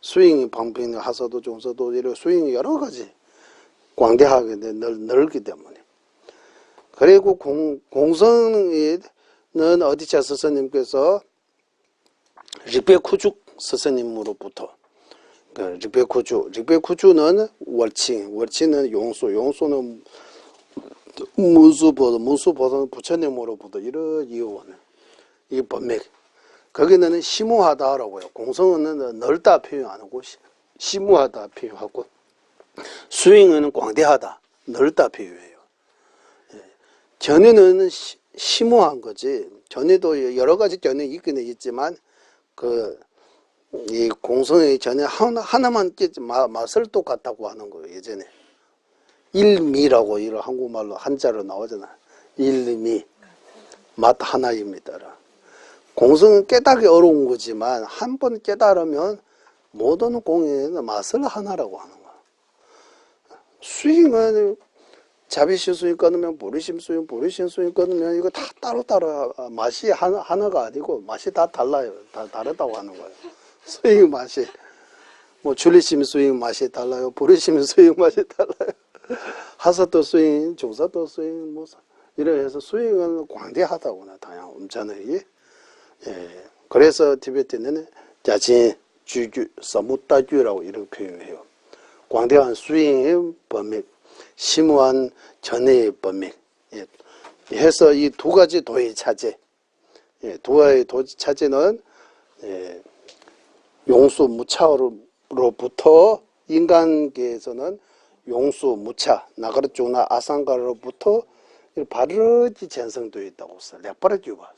스윙 방편이 하서도 종서도 이런 스윙이 여러 가지 광대하게 넓기 때문에 그리고 공성은 어디샤 스승님께서 릭베쿠죽 스승님으로부터 릭베쿠주는 월칭은 용수는 문수보다는 부처님으로부터 이런 이어오는 이 법맥 거기는 심오하다라고 해요. 공성은 넓다 표현 안 하고 심오하다 표현하고 스윙은 광대하다 넓다 표현해요. 견해는 심오한 거지. 견해도 여러 가지 견해 있긴 있지만 이 공성의 견해 하나만 맛을 똑같다고 하는 거예요. 예전에 일미라고 이런 한국말로 한자로 나오잖아. 일미. 맛 하나입니다. 공성은 깨닫기 어려운 거지만 한 번 깨달으면 모든 공예는 맛을 하나라고 하는 거야. 수익은 자비심 수익 끊으면 보리심 수익, 보리심 수익 끊으면 이거 다 따로따로 맛이 하나가 아니고 맛이 다 달라요. 다 다르다고 하는 거예요. 수익 맛이. 뭐 줄리심 수익 맛이 달라요. 보리심 수익 맛이 달라요. 하사도 수익, 조사도 수익, 뭐 이래 해서 수익은 광대하다고나 다양 엄청나게. 예. 그래서 티베트는 자진 주주 사무따주라고 이렇게 표현해요. 광대한 수익의 범위, 심오한 전해의 범위. 예. 해서 이 두 가지 도의 차제, 예. 두 가지 도의 차제는 예. 용수 무차로부터 인간계에서는 용수 무차 나가르쪽나 아상가로부터 바르지 전성되어 있다고 써. 렉바르지 봤어.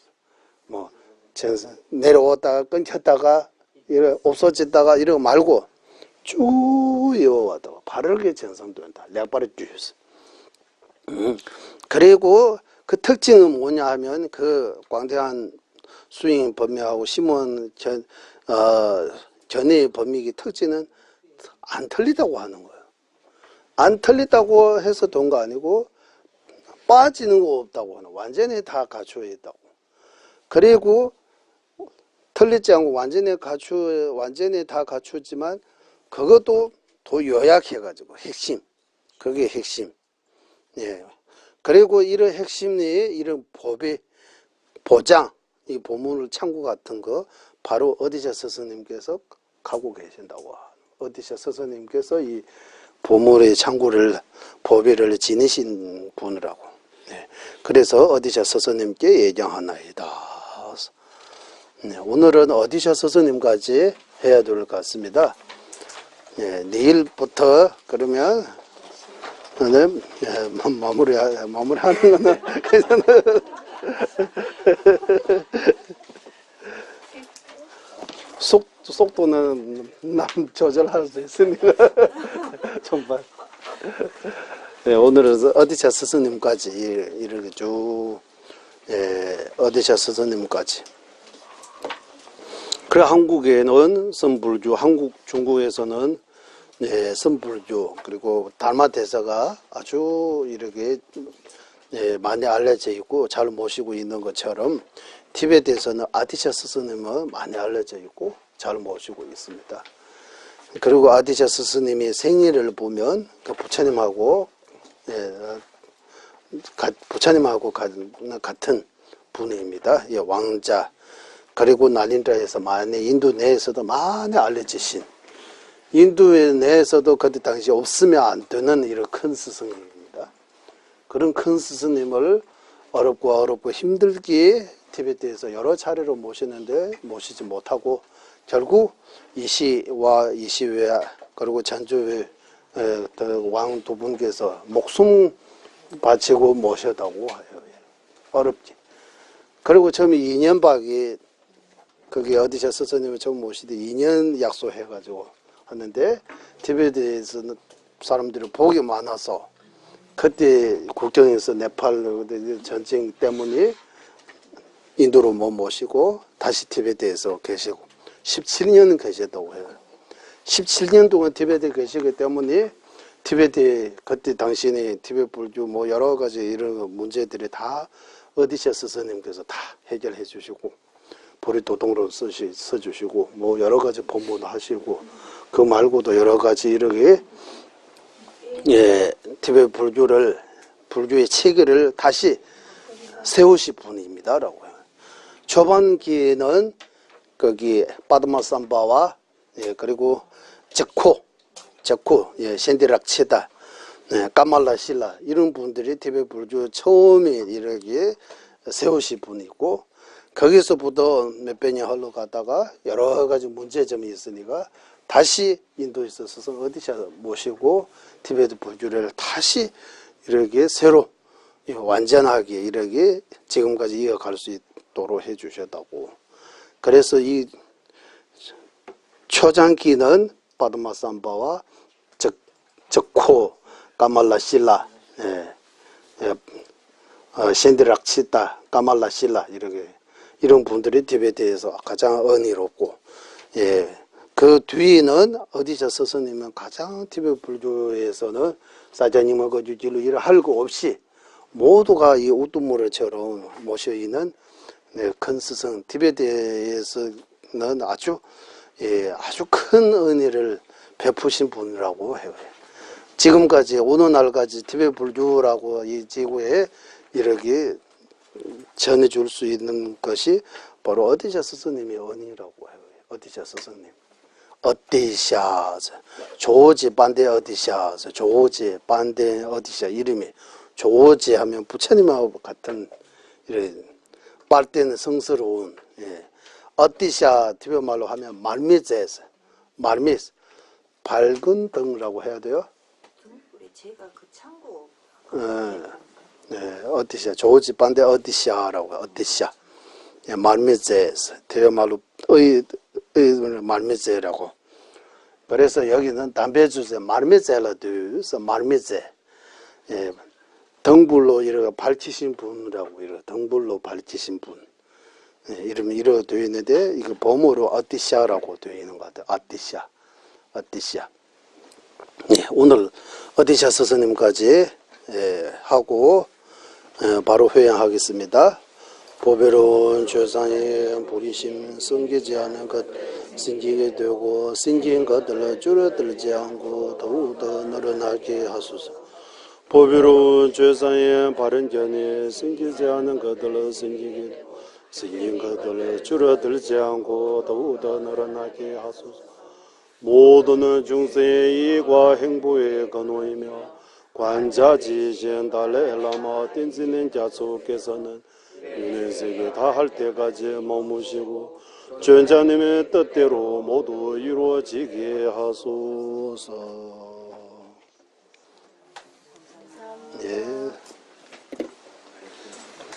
뭐 전성 내려오다가 끊겼다가 이래 없어졌다가 이러고 말고 쭉 이어와다가 바르게 전성된다. 렉바르지 있어. 그리고 그 특징은 뭐냐 하면 그 광대한 수행 범위하고 심원 전의 범위의 특징은 안 틀리다고 하는 거예요. 안 틀리다고 해서 된 거 아니고 빠지는 거 없다고 하는, 완전히 다 갖추어 있다고. 그리고 틀리지 않고 완전히 다 갖추었지만 그것도 더 요약해가지고 핵심, 그게 핵심. 예. 그리고 이런 핵심이 이런 법의 보장, 이 보물 창고 같은 거 바로 어디샤 스승님께서 갖고 계신다고. 어디샤 스승님께서 이 보물의 창고를 보배를 지니신 분이라고. 네. 그래서 어디샤 스승님께 예정하나이다. 네. 오늘은 어디샤 스승님까지 해야 될 것 같습니다. 네. 내일부터 그러면 마무리하는 거는 속도는 남 조절할 수 있으니까 정말. 네, 오늘은 어디샤 스승님까지 이렇게 쭉 어디샤 스승님까지. 그래 한국에는 선불주, 중국에서는 선불주 그리고 달마 대사가 아주 이렇게 많이 알려져 있고 잘 모시고 있는 것처럼 티베트에서는 아디샤 스승님은 많이 알려져 있고 잘 모시고 있습니다. 그리고 아디샤 스승님이 생일을 보면 그 부처님하고 같은 분입니다. 왕자. 그리고 나린라에서 많이 인도 내에서도 많이 알려지신, 인도 내에서도 그때 당시 없으면 안 되는 이런 큰 스승님입니다. 그런 큰 스승님을 어렵고 힘들게 티베트에서 여러 차례로 모시는데 모시지 못하고 결국 이시와 이시외 그리고 전주의 왕 두 분께서 목숨 바치고 모셨다고 해요. 어렵지. 그리고 처음에 2년밖에 거기 어디서 스승님을 처음 모시되 2년 약속해가지고 하는데 티베트에서는 사람들이 복이 많아서 그때 국경에서 네팔 전쟁 때문에 인도로 못 모시고 다시 티베트에서 계시고 17년 계셨다고 해요. 17년 동안 티베트에 계시기 때문에 티베트 그때 당신이 티베트 불교 뭐 여러 가지 이런 문제들이 다 어디샤 스승님께서 다 해결해 주시고 보리도동으로 써주시고 뭐 여러 가지 법문도 하시고 그 말고도 여러 가지 이렇게 티베트 불교의 체계를 다시 세우신 분입니다라고 해요. 초반기에는 거기 빠드마삼바와 그리고 제코 샌디락치다 까말라실라 이런 분들이 티베트 불교 처음에 이렇게 세우신 분이고 거기서부터 몇백 년 흘러가다가 여러 가지 문제점이 있으니까 다시 인도에서 스승 어디샤 모시고 티베트 불교를 다시 이렇게 새로 완전하게 이렇게 지금까지 이어갈 수 있도록 해주셨다고. 그래서 이 초장기는 빠드마삼바와 적코 까말라 실라, 신디락치타, 까말라 실라 이런 분들이 티베트에서 가장 은혜롭고, 그 뒤에는 어디서 스승님은 가장 티베트 불교에서는 사자님의 거주지로 일을 할 거 없이 모두가 이 우뚜모르처럼 모셔 있는 큰 스승, 티베트에서는 아주 큰 은혜를 베푸신 분이라고 해요. 지금까지 오늘날까지 티베트 불교라고 이 지구에 이렇게 전해줄 수 있는 것이 바로 어디샤 스승님의 은혜라고 해요. 어디샤 스승님. 어디샤즈, 조지 반대 어디샤즈, 조지 반대 어디샤 이름이 조지 하면 부처님하고 같은 이런 빨대는 성스러운 어디샤 티베트 말로 하면 말미제스, 말미스 밝은 등이라고 해야 돼요. 우리 제가 그 창고 어디샤 조지 반대 어디샤라고 어디샤 말미제스 티베트 말로 말미제라고. 그래서 여기는 담배 주세 말미제라도 말미제 등불로 이렇게 밝히신 분이라고 이렇게 등불로 밝히신 분 이름이 이렇게 되어 있는데 이거 범어로 어디샤라고 되어 있는 것 같아요. 어디샤. 오늘 어디샤 스승님까지 하고 바로 회양하겠습니다. 보배로운 조상의 보리심 성기지 않은 것 생기게 되고 생긴 것들을 줄어들지 않고 더욱더 늘어나게 하소서. 보배로운 조상의 바른 견에 생기지 않은 것들을 생긴 것들을 줄어들지 않고 더욱더 늘어나게 하소서. 모든 중생의 이익과 행복의 근원이며 관자지신 달래라마 띵지는 자속께서는 윤회세계 다 할 때까지 머무시고 전자님의 뜻대로 모두 이루어지게 하소서.